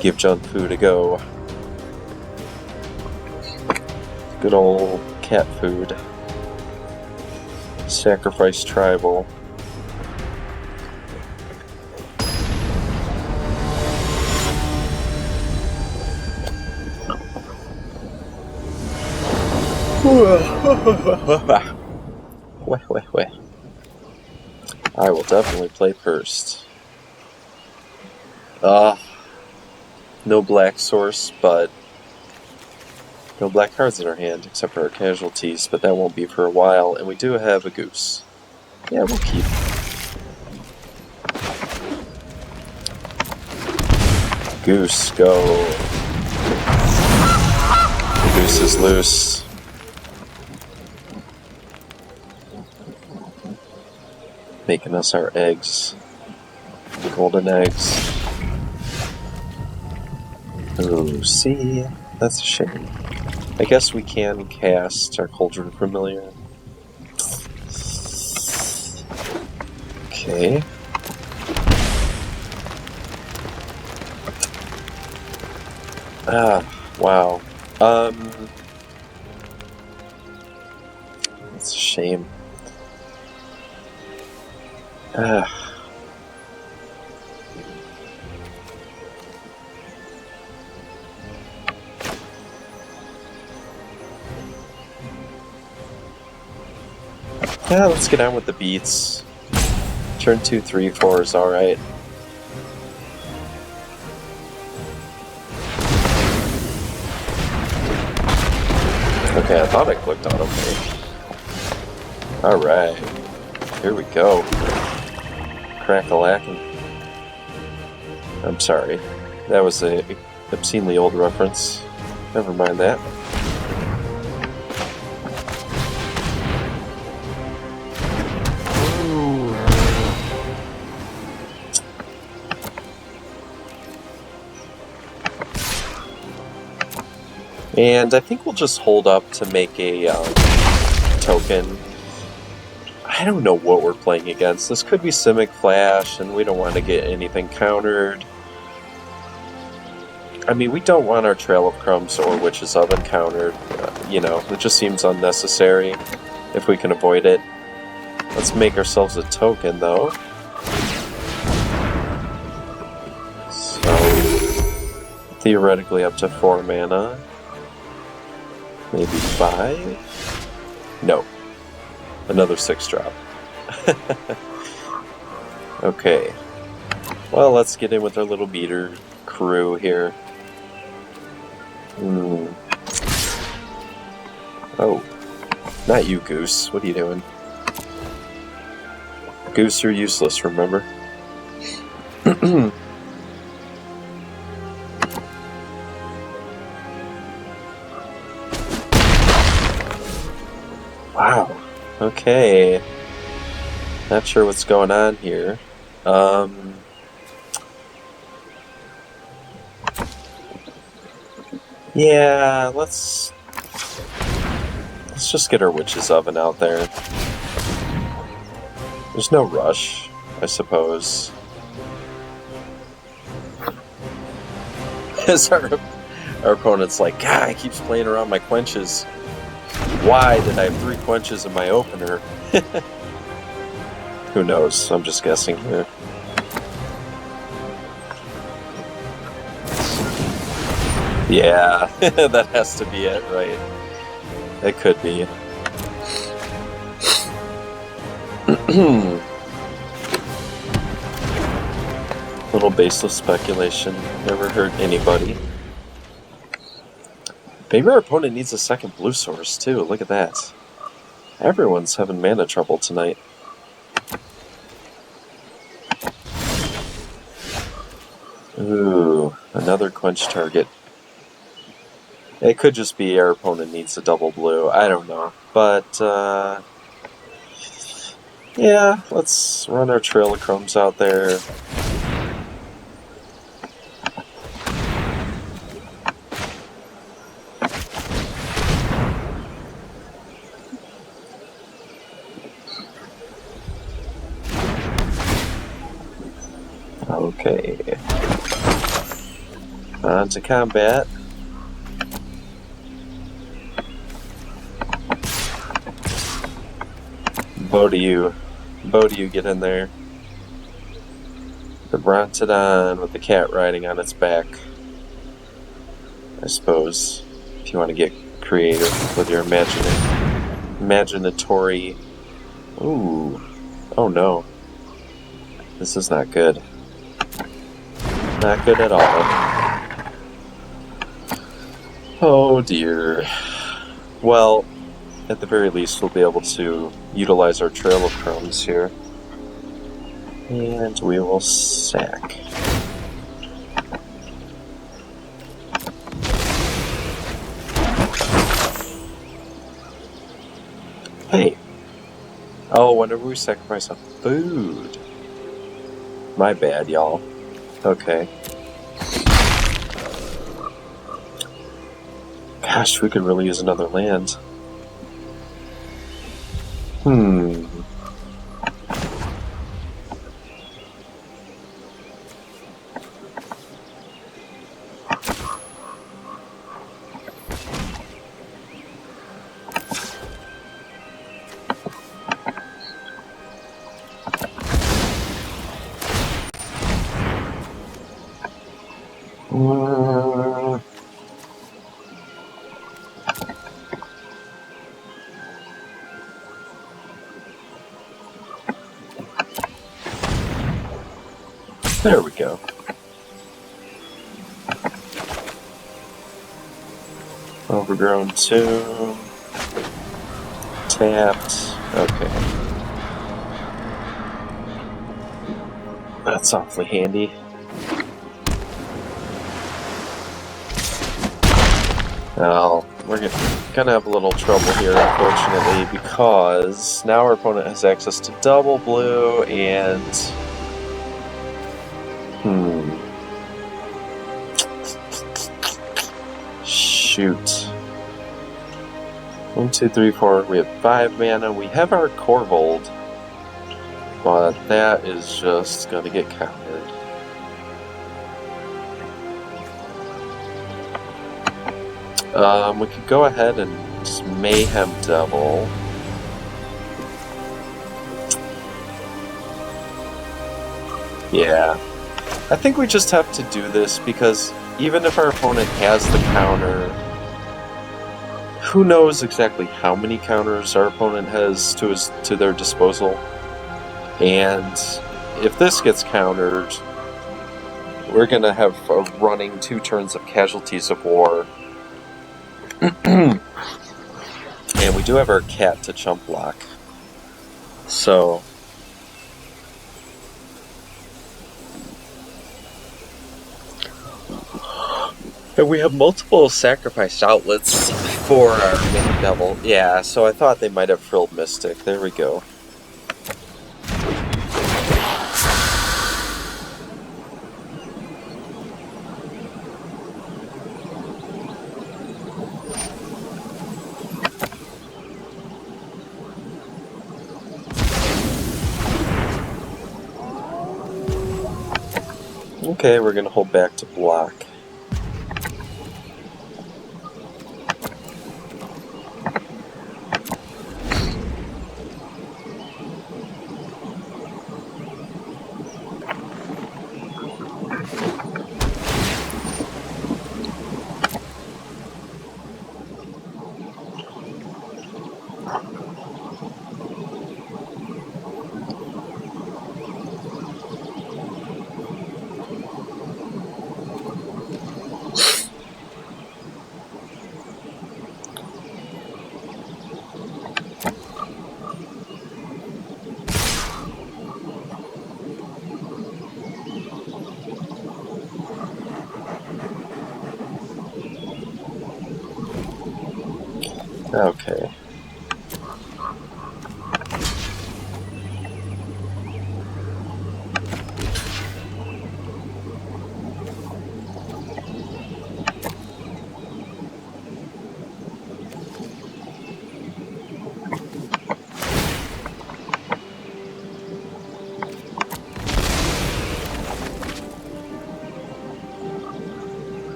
[SPEAKER 1] give John food a go. Good old cat food. Sacrifice tribal. Wait. I will definitely play first. No black source, but no black cards in our hand, except for our casualties, but that won't be for a while, and we do have a goose. Yeah, we'll keep. Goose, go. The goose is loose. Making us our eggs. The golden eggs. Oh, see? That's a shame. I guess we can cast our Cauldron Familiar. Okay. Wow. It's a shame. Yeah, let's get on with the beats. Turn 2, 3, 4 is alright. Okay, I thought I clicked on okay. Alright. Here we go. Crack-a-lackin'. I'm sorry. That was a obscenely old reference. Never mind that. And I think we'll just hold up to make a token. I don't know what we're playing against. This could be Simic Flash, and we don't want to get anything countered. I mean, we don't want our Trail of Crumbs or Witch's Oven countered. You know, it just seems unnecessary if we can avoid it. Let's make ourselves a token, though. So, theoretically up to 4 mana. Maybe 5? No. Another 6 drop. Okay. Well, let's get in with our little beater crew here. Oh, not you, Goose. What are you doing? Goose, you're useless, remember? Wow. Okay. Not sure what's going on here. Yeah, let's just get our witch's oven out there. There's no rush, I suppose. As our opponent's like, God, he keeps playing around my quenches. Why did I have 3 quenches in my opener? Who knows? I'm just guessing here. Yeah, that has to be it, right? It could be. Little baseless speculation. Never hurt anybody. Maybe our opponent needs a second blue source, too. Look at that. Everyone's having mana trouble tonight. Ooh, another quench target. It could just be our opponent needs a double blue. I don't know. But, yeah, let's run our Trail of Crumbs out there. Okay. On to combat. Both of you get in there. The Brontodon with the cat riding on its back. I suppose, if you want to get creative with your imaginatory... Ooh. Oh no. This is not good. Not good at all. Oh dear. Well, at the very least, we'll be able to utilize our Trail of Crumbs here. And we will sack. Hey! Oh, whenever we sacrifice a food. My bad, y'all. Okay. Gosh, we could really use another land. There we go. Overgrown tomb. Tapped. Okay. That's awfully handy. Well, we're gonna have a little trouble here, unfortunately, because now our opponent has access to double blue and... Shoot. 1, 2, 3, 4. We have 5 mana. We have our Corvold, but that is just gonna get countered. We could go ahead and just Mayhem double. Yeah. I think we just have to do this because even if our opponent has the counter, who knows exactly how many counters our opponent has to their disposal. And if this gets countered, we're gonna have a running 2 turns of Casualties of War. And we do have our cat to chump block. So... And we have multiple sacrificed outlets for our mini devil. Yeah, so I thought they might have frilled Mystic. There we go. Okay, we're gonna hold back to block. Okay.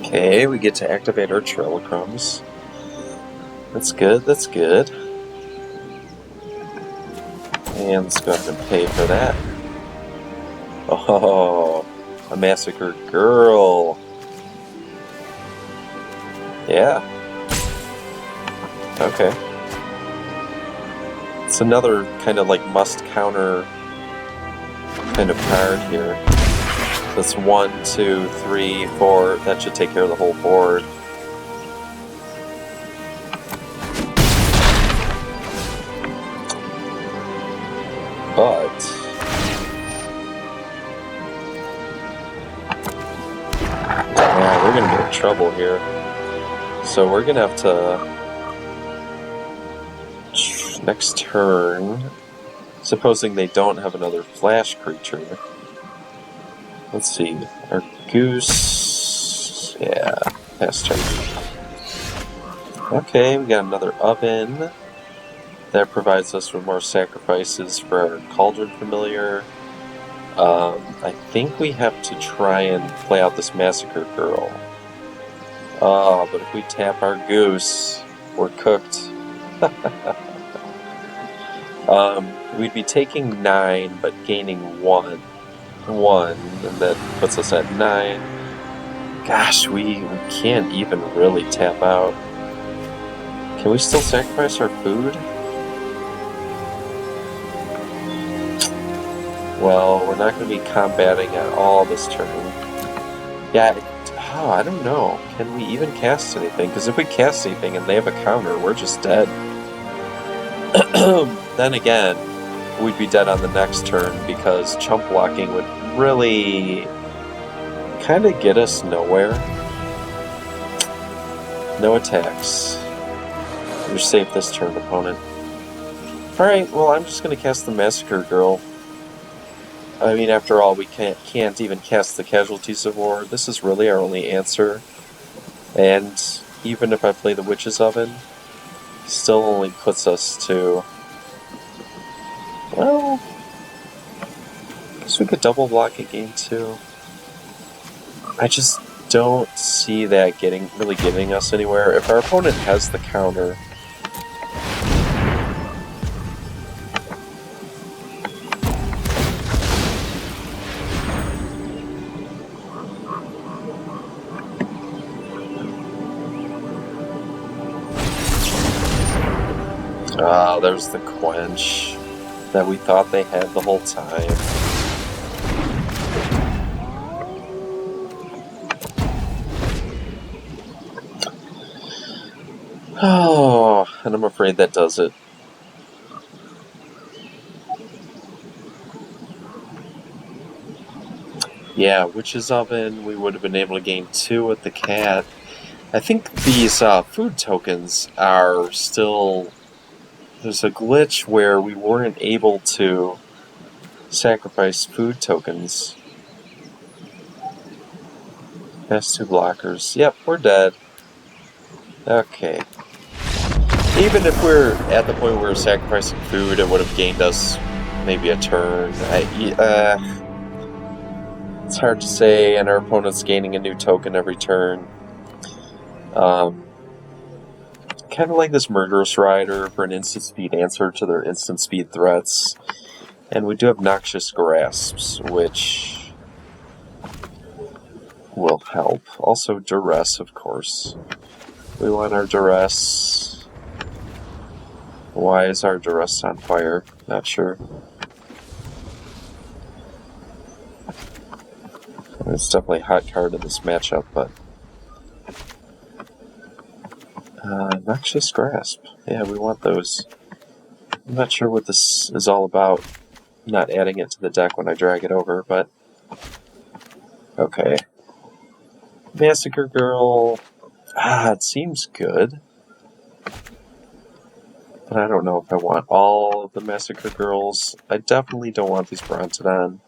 [SPEAKER 1] Okay, we get to activate our Trilochrums. That's good, that's good. And let's go ahead and pay for that. Oh, a Massacre Girl. Yeah. Okay. It's another kind of like must counter kind of card here. That's 1, 2, 3, 4. That should take care of the whole board. But yeah, we're gonna get in trouble here. So we're gonna have to next turn. Supposing they don't have another flash creature. Let's see. Our goose. Yeah, pass turn. Okay, we got another oven. That provides us with more sacrifices for our Cauldron Familiar. I think we have to try and play out this Massacre Girl. But if we tap our goose, we're cooked. We'd be taking 9, but gaining 1, and that puts us at 9. Gosh, we can't even really tap out. Can we still sacrifice our food? Well, we're not going to be combating at all this turn. Yeah, I don't know. Can we even cast anything? Because if we cast anything and they have a counter, we're just dead. Then again, we'd be dead on the next turn because chump blocking would really kind of get us nowhere. No attacks. You're safe this turn, opponent. Alright, well, I'm just going to cast the Massacre Girl. I mean, after all, we can't even cast the Casualties of War. This is really our only answer. And even if I play the Witch's Oven, still only puts us to... Well... I guess we could double block at game 2. I just don't see that really getting us anywhere. If our opponent has the counter... Ah, there's the quench that we thought they had the whole time. Oh, and I'm afraid that does it. Yeah, Witch's Oven, we would have been able to gain 2 with the cat. I think these food tokens are still... There's a glitch where we weren't able to sacrifice food tokens. That's 2 blockers. Yep, we're dead. Okay. Even if we're at the point where we're sacrificing food, it would have gained us maybe a turn. It's hard to say, and our opponent's gaining a new token every turn. Kind of like this Murderous Rider for an instant speed answer to their instant speed threats. And we do have Noxious Grasps, which will help. Also Duress, of course. We want our Duress. Why is our Duress on fire? Not sure. It's definitely a hot card in this matchup, but... Noxious Grasp. Yeah, we want those. I'm not sure what this is all about. I'm not adding it to the deck when I drag it over, but... Okay. Massacre Girl... it seems good. But I don't know if I want all of the Massacre Girls. I definitely don't want these Brontodon.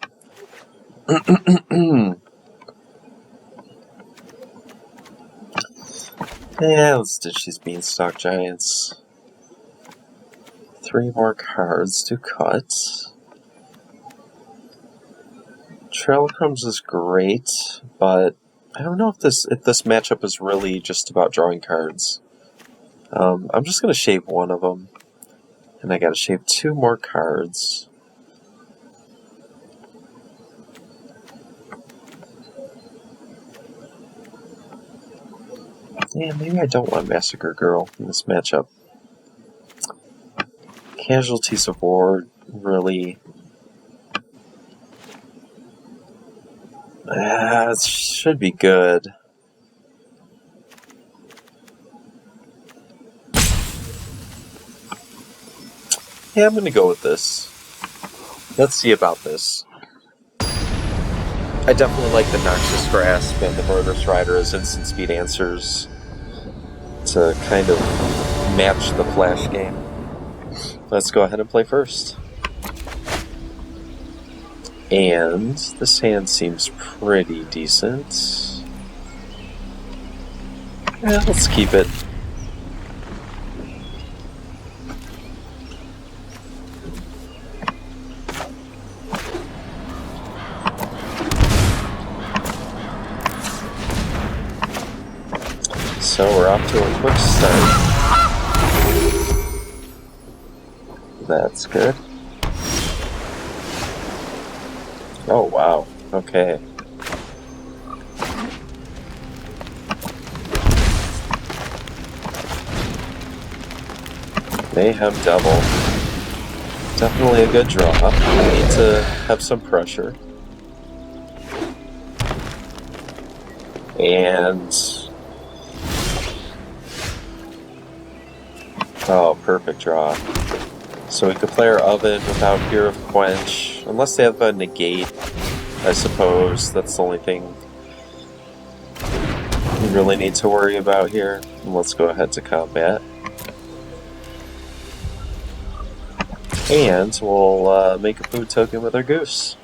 [SPEAKER 1] Yeah, let's ditch these Beanstalk Giants. 3 more cards to cut. Trail of Crumbs is great, but I don't know if this matchup is really just about drawing cards. I'm just going to shave one of them. And I got to shave 2 more cards. Yeah, maybe I don't want Massacre Girl in this matchup. Casualties of War really... it should be good. Yeah, I'm going to go with this. Let's see about this. I definitely like the Noxious Grasp and the Murderous Rider as instant speed answers to kind of match the Flash game. Let's go ahead and play first. And this hand seems pretty decent. Yeah, let's keep it. So we're off to a quick start. That's good. Oh wow, okay. Mayhem Devil. Definitely a good draw. We need to have some pressure. And... oh, perfect draw. So we could play our Oven without fear of Quench. Unless they have a Negate, I suppose. That's the only thing we really need to worry about here. And let's go ahead to combat. And we'll make a food token with our Goose.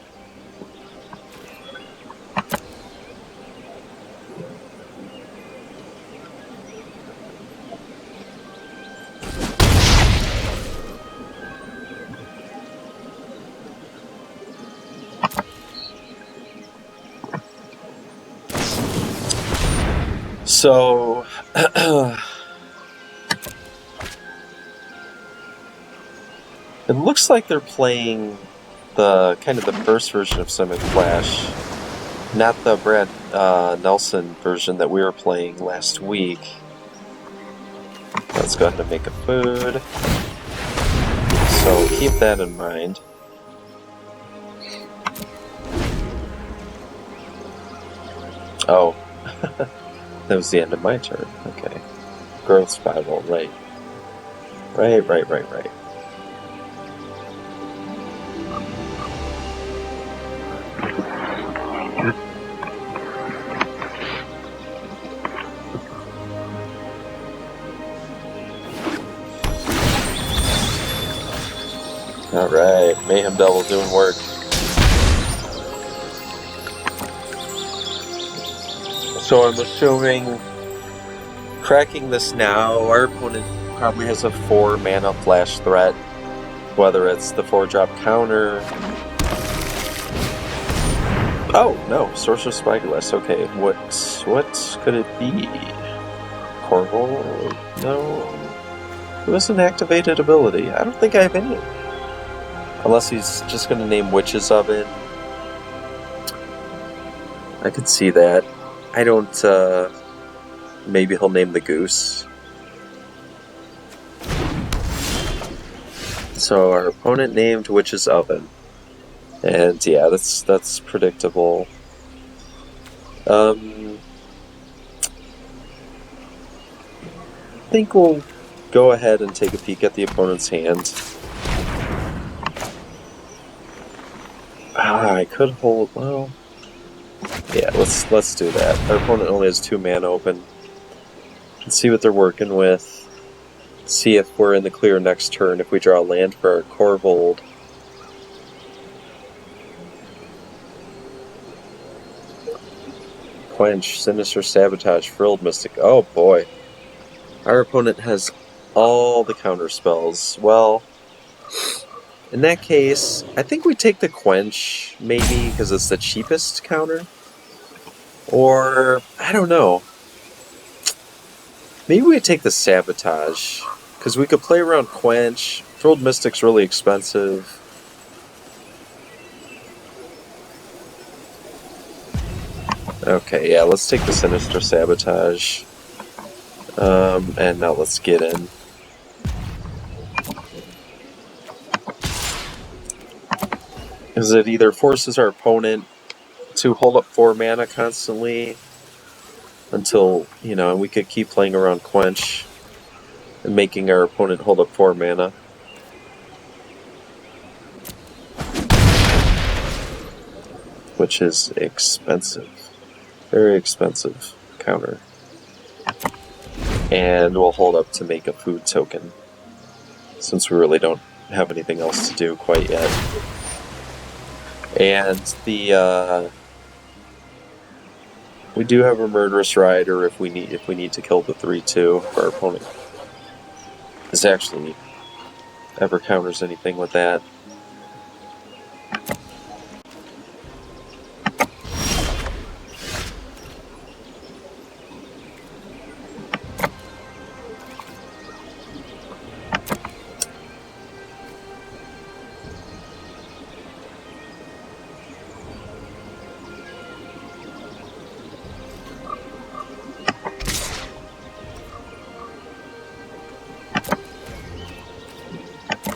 [SPEAKER 1] So, it looks like they're playing the kind of the first version of Simic Flash, not the Brad Nelson version that we were playing last week. Let's go ahead and make a food. So keep that in mind. Oh, that was the end of my turn. Okay. Growth spiral, right. Right. Alright, Mayhem Devil doing work. So I'm assuming cracking this now, our opponent probably has a 4 mana flash threat, whether it's the 4-drop counter. Oh no, Sorcerer's Spyglass. Okay, what could it be? Corval? No. Who has an activated ability? I don't think I have any. Unless he's just going to name Witch's Oven. I could see that. I don't, maybe he'll name the Goose. So our opponent named Witch's Oven. And yeah, that's predictable. I think we'll go ahead and take a peek at the opponent's hand. I could hold, well, yeah, let's do that. Our opponent only has 2 mana open. Let's see what they're working with. See if we're in the clear next turn if we draw a land for our Corvold. Quench, Sinister Sabotage, Frilled Mystic. Oh boy. Our opponent has all the counter spells. Well, in that case, I think we take the Quench, maybe, because it's the cheapest counter. Or, I don't know. Maybe we take the Sabotage, because we could play around Quench. Frilled Mystic's really expensive. Okay, yeah, let's take the Sinister Sabotage. And now let's get in. Because it either forces our opponent to hold up 4 mana constantly until, you know, and we could keep playing around Quench and making our opponent hold up 4 mana. Which is expensive. Very expensive counter. And we'll hold up to make a food token, since we really don't have anything else to do quite yet. And the we do have a Murderous Rider if we need to kill the 3/2 if our opponent is actually ever counters anything with that.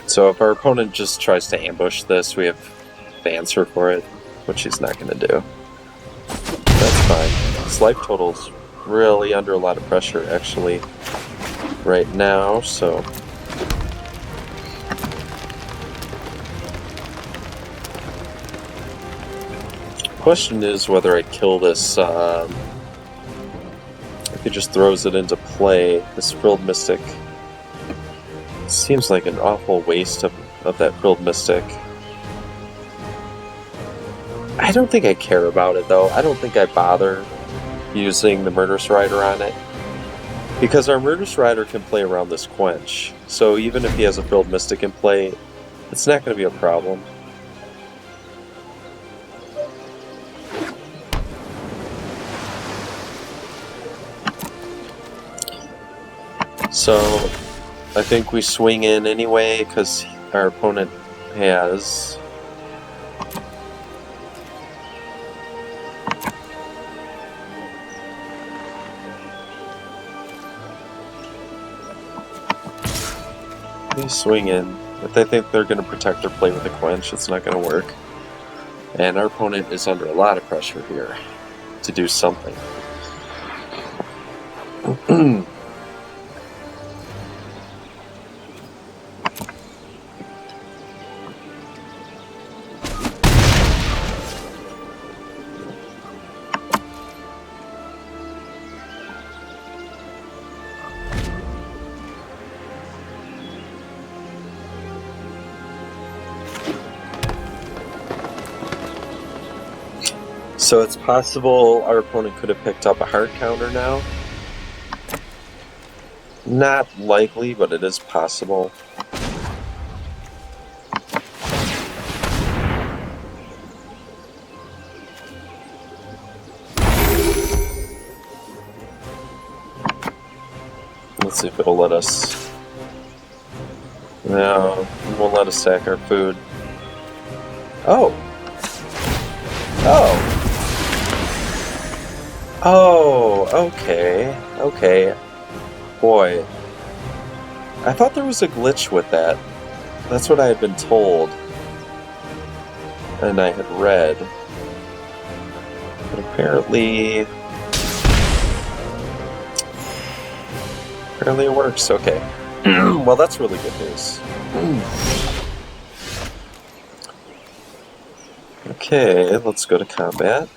[SPEAKER 1] So if our opponent just tries to ambush this, we have the answer for it, which he's not going to do. That's fine. His life total's really under a lot of pressure, actually, right now, so... Question is whether I kill this, if he just throws it into play, this Frilled Mystic. Seems like an awful waste of that Frilled Mystic. I don't think I care about it, though. I don't think I bother using the Murderous Rider on it. Because our Murderous Rider can play around this Quench. So even if he has a Frilled Mystic in play, it's not going to be a problem. So I think we swing in anyway, because our opponent has... We swing in. If they think they're going to protect their play with a quench, it's not going to work. And our opponent is under a lot of pressure here to do something. So it's possible our opponent could have picked up a hard counter now. Not likely, but it is possible. Let's see if it'll let us. No, it won't let us sack our food. Oh! Oh! Oh, okay. Okay. Boy. I thought there was a glitch with that. That's what I had been told. And I had read. But apparently... Apparently it works, okay. Well, that's really good news. Okay, let's go to combat.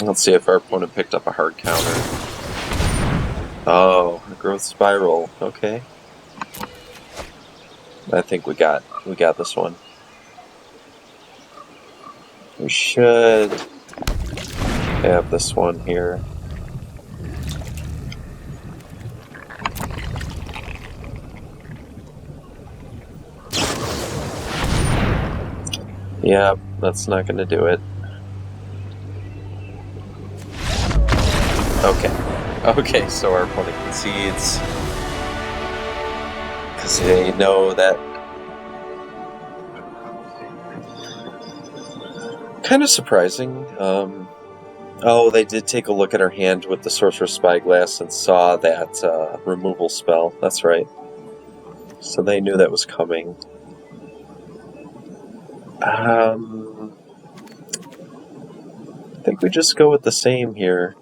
[SPEAKER 1] Let's see if our opponent picked up a hard counter. Oh, a growth spiral. Okay. I think we got this one. We should have this one here. Yep, that's not going to do it. Okay. Okay, so our opponent concedes. Because they know that... Kind of surprising. Oh, they did take a look at our hand with the Sorcerer's Spyglass and saw that removal spell. That's right. So they knew that was coming. I think we just go with the same here.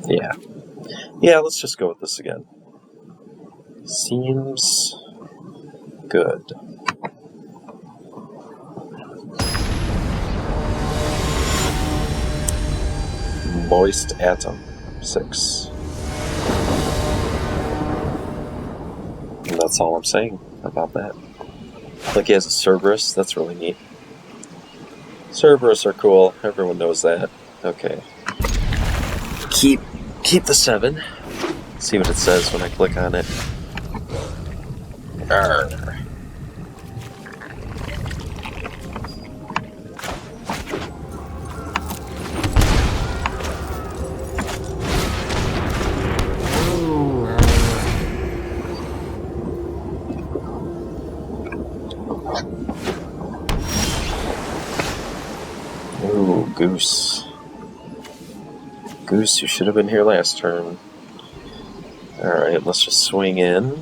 [SPEAKER 1] Yeah. Yeah, let's just go with this again. Seems good. Moist Atom 6. And that's all I'm saying about that. Like he has a Cerberus, that's really neat. Cerberus are cool, everyone knows that. Okay. Keep the 7. See what it says when I click on it. Arr. Ooh, Goose. Goose, you should have been here last turn. Alright, let's just swing in.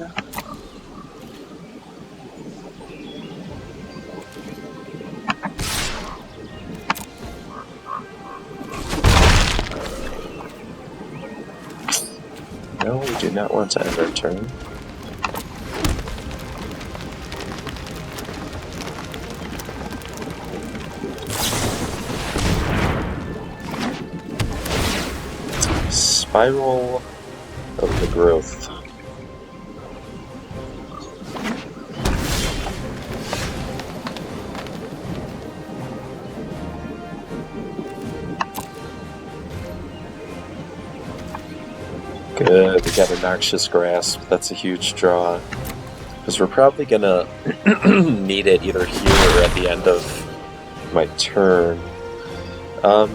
[SPEAKER 1] No, we do not want to end our turn. Spiral of the Growth. Good, we got a Noxious Grasp. That's a huge draw. Because we're probably gonna need it either here or at the end of my turn. I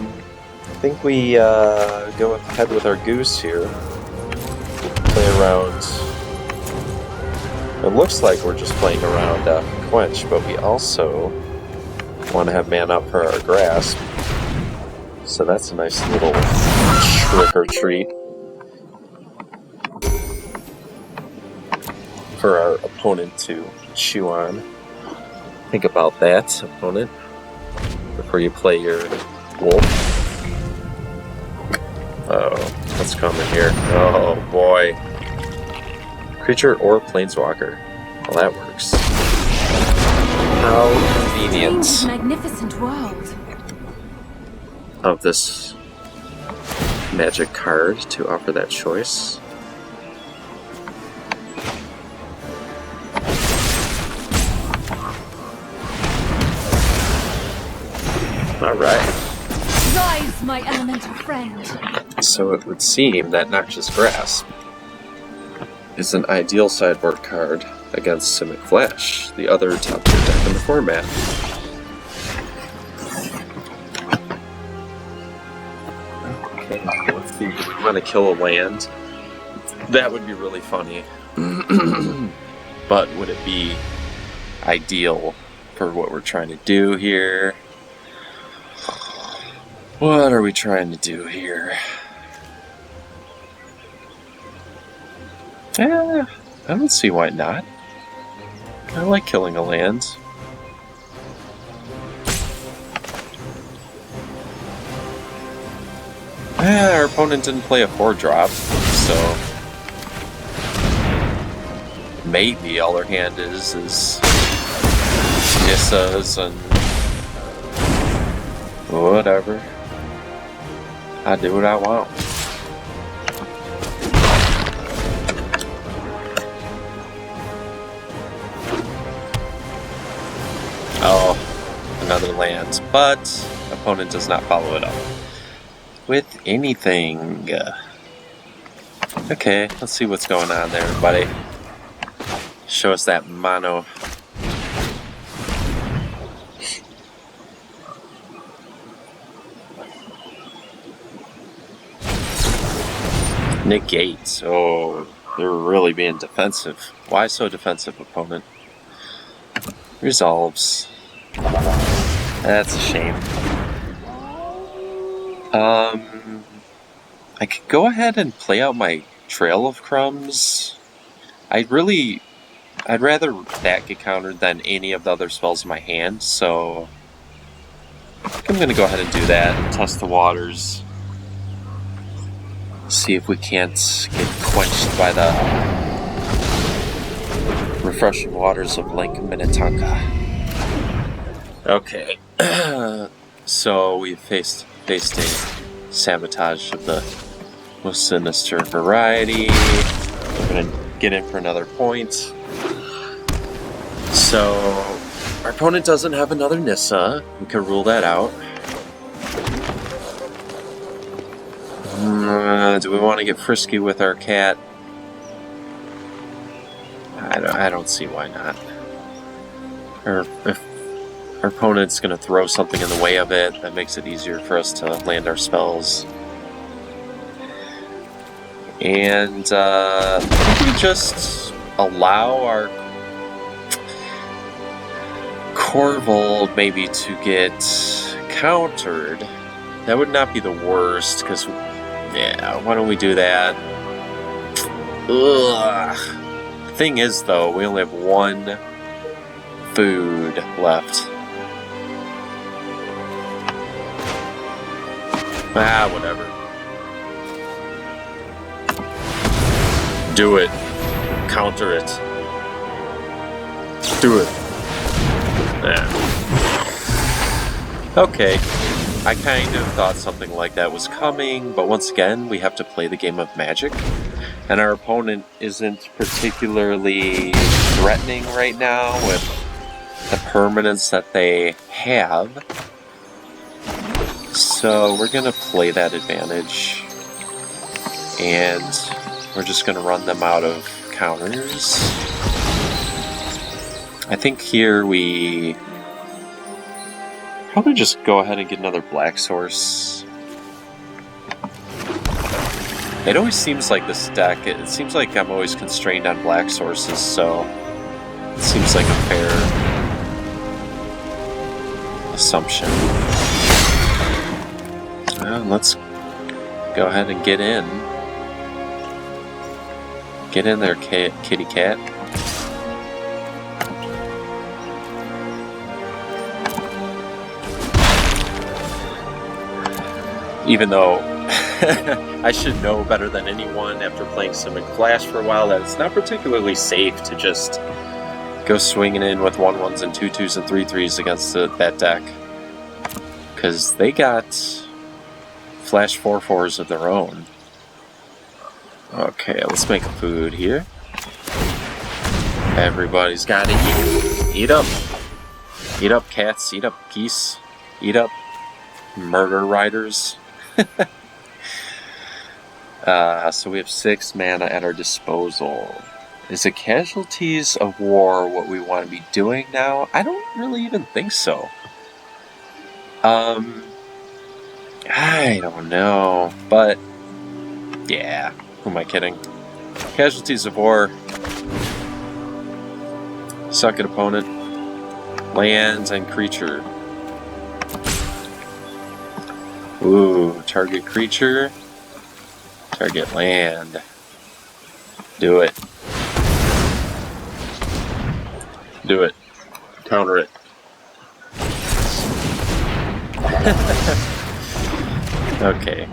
[SPEAKER 1] think we go ahead with our goose here. Play around. It looks like we're just playing around Quench, but we also want to have mana up for our grasp. So that's a nice little trick or treat for our opponent to chew on. Think about that, opponent, before you play your wolf. Oh, what's coming here? Oh boy. Creature or planeswalker. Well, that works. How convenient.
[SPEAKER 2] This magnificent world.
[SPEAKER 1] Of this magic card to offer that choice. Alright.
[SPEAKER 2] Rise, my elemental friend.
[SPEAKER 1] So it would seem that Noxious Grasp is an ideal sideboard card against Simic Flash, the other top tier deck in the format. Okay, let's see. Do we want to kill a land? That would be really funny. But would it be ideal for what we're trying to do here? What are we trying to do here? Yeah, I don't see why not. I like killing a land. Our opponent didn't play a 4-drop, so maybe all their hand is Nissas and whatever. I do what I want. Oh, another land, but opponent does not follow it up with anything. Okay, let's see what's going on there, everybody. Show us that mono. Negate. Oh, they're really being defensive. Why so defensive, opponent? Resolves. That's a shame. I could go ahead and play out my Trail of Crumbs. I'd rather that get countered than any of the other spells in my hand, so I think I'm gonna go ahead and do that and test the waters. See if we can't get quenched by the refreshing waters of Lake Minnetonka. Okay, so we faced a sabotage of the most sinister variety. We're gonna get in for another point. So our opponent doesn't have another Nissa. We can rule that out. Do we want to get frisky with our cat? I don't see why not. Or if our opponent's going to throw something in the way of it, that makes it easier for us to land our spells. And I think we just allow our Corval maybe to get countered. That would not be the worst, because yeah, why don't we do that? Ugh. Thing is, though, we only have one food left. Ah, whatever. Do it. Counter it. Do it. Yeah. Okay. I kind of thought something like that was coming, but once again, we have to play the game of Magic, and our opponent isn't particularly threatening right now with the permanents that they have. So we're going to play that advantage, and we're just going to run them out of counters. I think here we Probably just go ahead and get another black source. It always seems like this deck, it seems like I'm always constrained on black sources, so it seems like a fair assumption. Well, let's go ahead and get in. Get in there, kitty cat. Even though I should know better than anyone after playing Simic Flash for a while that it's not particularly safe to just go swinging in with 1/1s and 2/2s and 3/3s against that deck. Because they got Flash 4/4s of their own. Okay, let's make a food here. Everybody's got to eat. Eat up. Eat up, cats. Eat up, geese. Eat up, murder riders. So we have 6 mana at our disposal. Is it Casualties of War what we want to be doing now? I don't really even think so. I don't know, but yeah, who am I kidding? Casualties of War. Suck it, opponent. Lands and creature. Ooh, target creature. Target land. Do it. Do it. Counter it. Okay.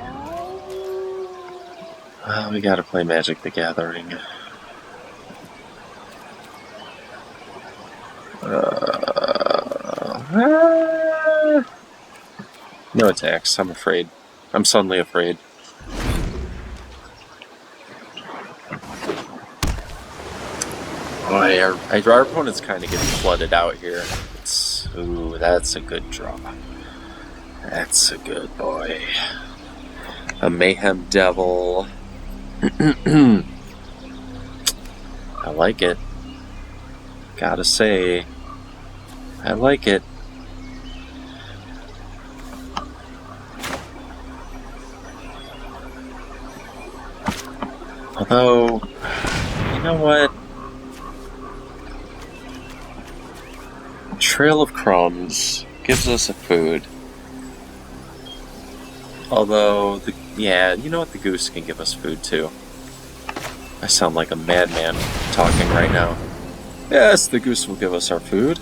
[SPEAKER 1] Well, we gotta play Magic the Gathering. No attacks, I'm afraid. I'm suddenly afraid. Oh, our opponent's kind of getting flooded out here. Ooh, that's a good draw. That's a good boy. A Mayhem Devil. I like it. Gotta say, I like it. Although, you know what? Trail of Crumbs gives us a food. Although, yeah, you know what? The goose can give us food too. I sound like a madman talking right now. Yes, the goose will give us our food.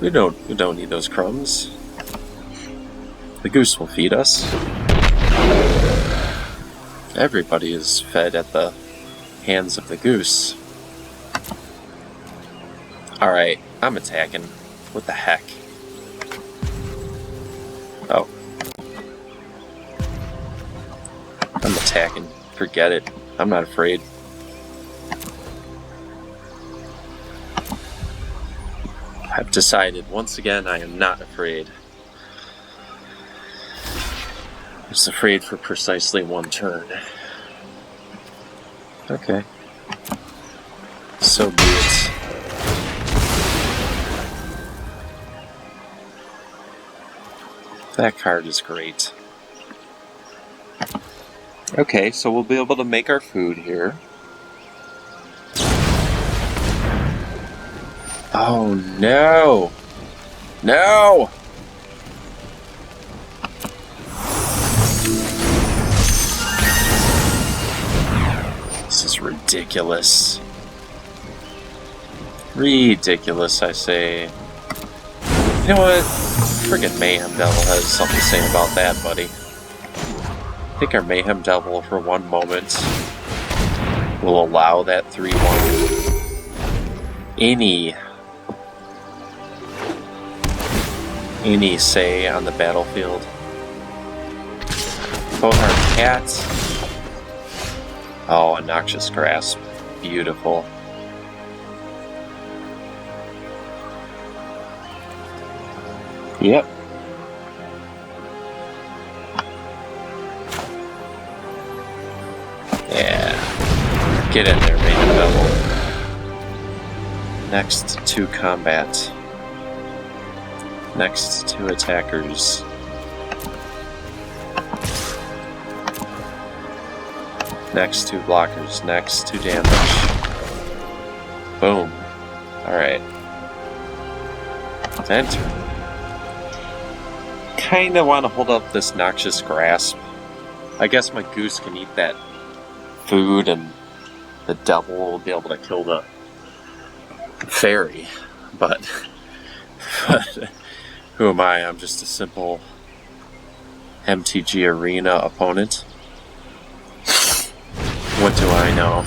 [SPEAKER 1] We don't need those crumbs. The goose will feed us. Everybody is fed at the hands of the goose. Alright, I'm attacking. What the heck? Oh. I'm attacking. Forget it. I'm not afraid. I've decided, once again, I am not afraid. I'm just afraid for precisely one turn. Okay. So be it. That card is great. Okay, so we'll be able to make our food here. Oh no! No! This is ridiculous. Ridiculous, I say. You know what? Friggin' Mayhem Devil has something to say about that, buddy. I think our Mayhem Devil, for one moment, will allow that 3/1. Any say on the battlefield. Both our cats. Oh, a Noxious Grasp. Beautiful. Yep. Yeah. Get in there, Mayhem Devil. Next to combat. Next to attackers. Next to blockers. Next to damage. Boom. Alright. Enter. Kinda want to hold up this noxious grasp. I guess my goose can eat that food and the devil will be able to kill the fairy. But who am I? I'm just a simple MTG Arena opponent. What do I know?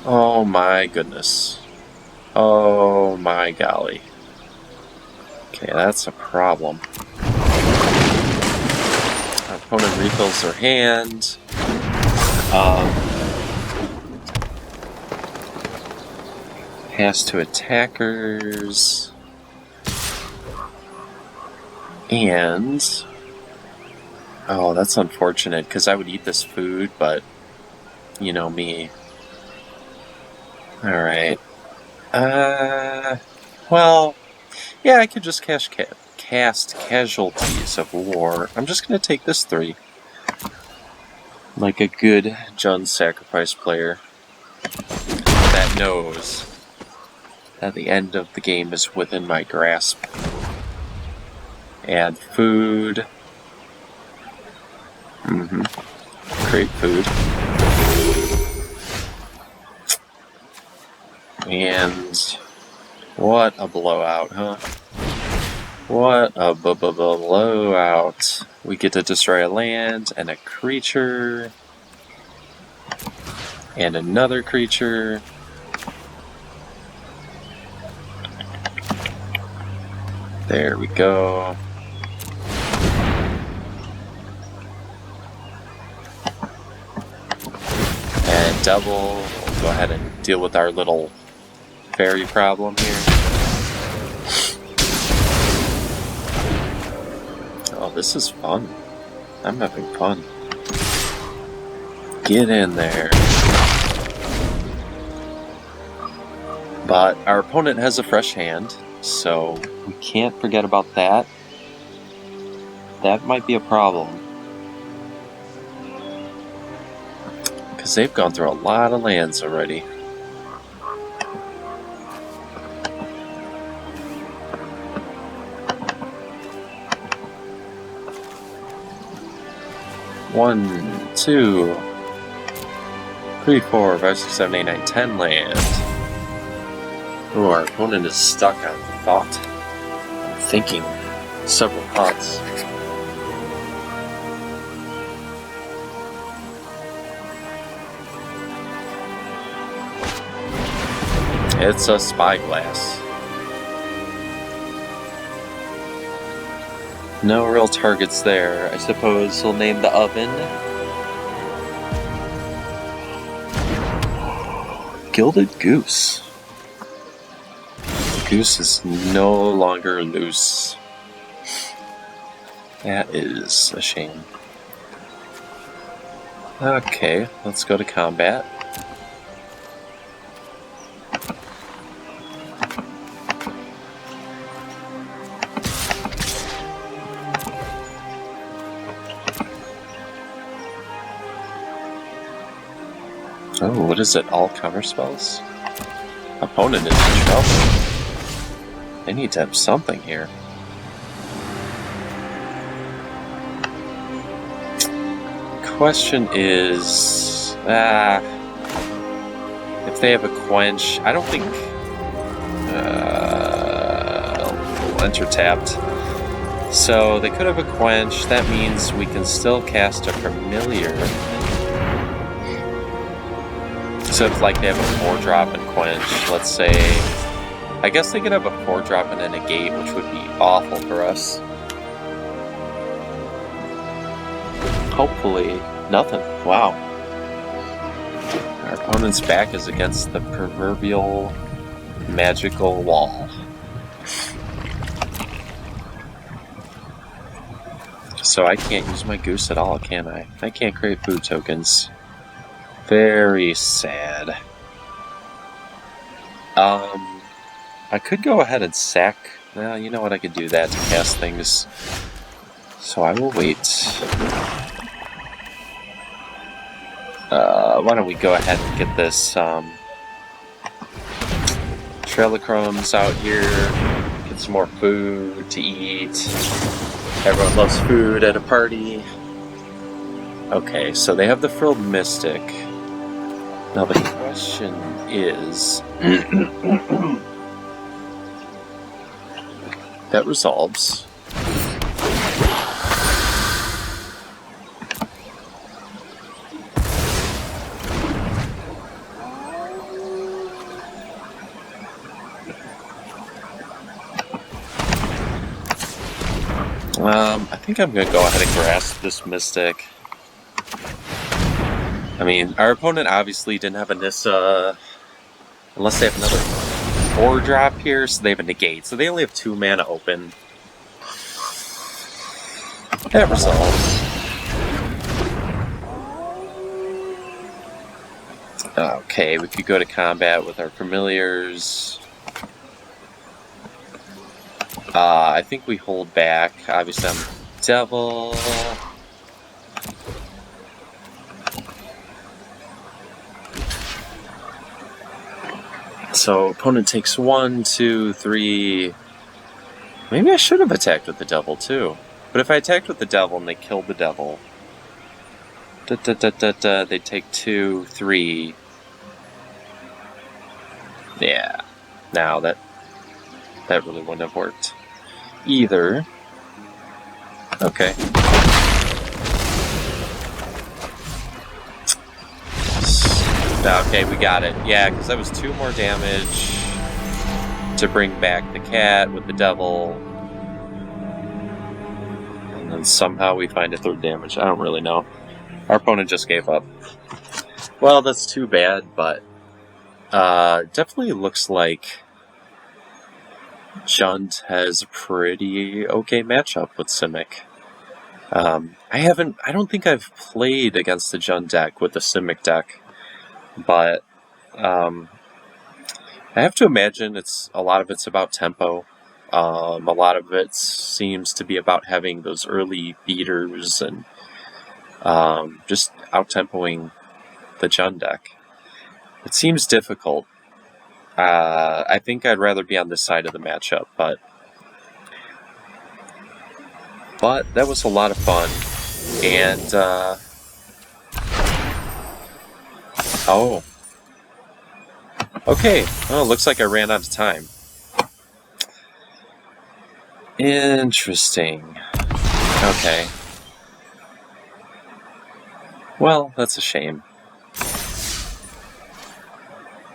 [SPEAKER 1] Oh my goodness. Oh my golly. Okay, that's a problem. Our opponent refills their hand. Pass to attackers. And... oh, that's unfortunate, because I would eat this food, but... you know me. Alright. Well... yeah, I could just cast Casualties of War. I'm just going to take this 3. Like a good Jund Sacrifice player that knows that the end of the game is within my grasp. Add food. Create food. And what a blowout, huh? What a blowout. We get to destroy a land and a creature. And another creature. There we go. And double. We'll go ahead and deal with our little fairy problem here. Oh, this is fun. I'm having fun. Get in there. But our opponent has a fresh hand, so we can't forget about that. That might be a problem. Because they've gone through a lot of lands already. One, 2, 3, 4, 5, 6, 7, 8, 9, 10 land. Oh, our opponent is stuck on thought. I'm thinking several thoughts. It's a spyglass. No real targets there. I suppose we'll name the oven. Gilded Goose. The goose is no longer loose. That is a shame. Okay, let's go to combat. Oh, what is it? All counter spells? Opponent is in trouble. They need to have something here. Question is... if they have a quench... I don't think... enter tapped. So they could have a quench. That means we can still cast a familiar. So if like they have a 4-drop and quench, let's say, I guess they could have a 4-drop and a negate, which would be awful for us. Hopefully, nothing. Wow. Our opponent's back is against the proverbial magical wall. So I can't use my goose at all, can I? I can't create food tokens. Very sad. I could go ahead and sack Well, you know what? I could do that to cast things. So I will wait. Why don't we go ahead and get this Trail of Crumbs out here. Get some more food to eat. Everyone loves food at a party. Okay, so they have the Frilled Mystic. Now the question is... that resolves. I think I'm going to go ahead and grasp this Mystic. I mean, our opponent obviously didn't have a Nissa, unless they have another 4-drop here, so they have a negate. So they only have 2 mana open. That resolves. Okay, we could go to combat with our familiars. I think we hold back. Obviously, I'm Devil. So, opponent takes 1, 2, 3. Maybe I should have attacked with the Devil, too. But if I attacked with the Devil and they killed the Devil, they take 2, 3. Yeah. Now that really wouldn't have worked either. Okay. Okay, we got it. Yeah, because that was 2 more damage to bring back the cat with the Devil. And then somehow we find a 3rd damage. I don't really know. Our opponent just gave up. Well, that's too bad, but definitely looks like Jund has a pretty okay matchup with Simic. I don't think I've played against the Jund deck with the Simic deck, but I have to imagine a lot of it's about tempo. A lot of it seems to be about having those early beaters and just out-tempoing the Jund deck. It seems difficult. I think I'd rather be on this side of the matchup, but that was a lot of fun, and oh, okay. Well, it looks like I ran out of time. Interesting. Okay. Well, that's a shame.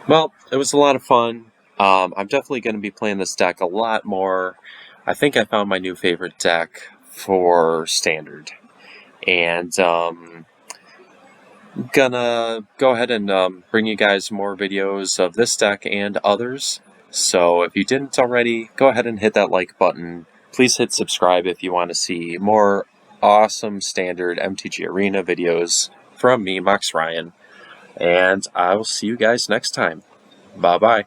[SPEAKER 1] Well, it was a lot of fun. I'm definitely going to be playing this deck a lot more. I think I found my new favorite deck for Standard. And I'm gonna go ahead and bring you guys more videos of this deck and others. So if you didn't already, go ahead and hit that like button. Please hit subscribe if you want to see more awesome Standard MTG Arena videos from me, Max Ryan. And I will see you guys next time. Bye-bye.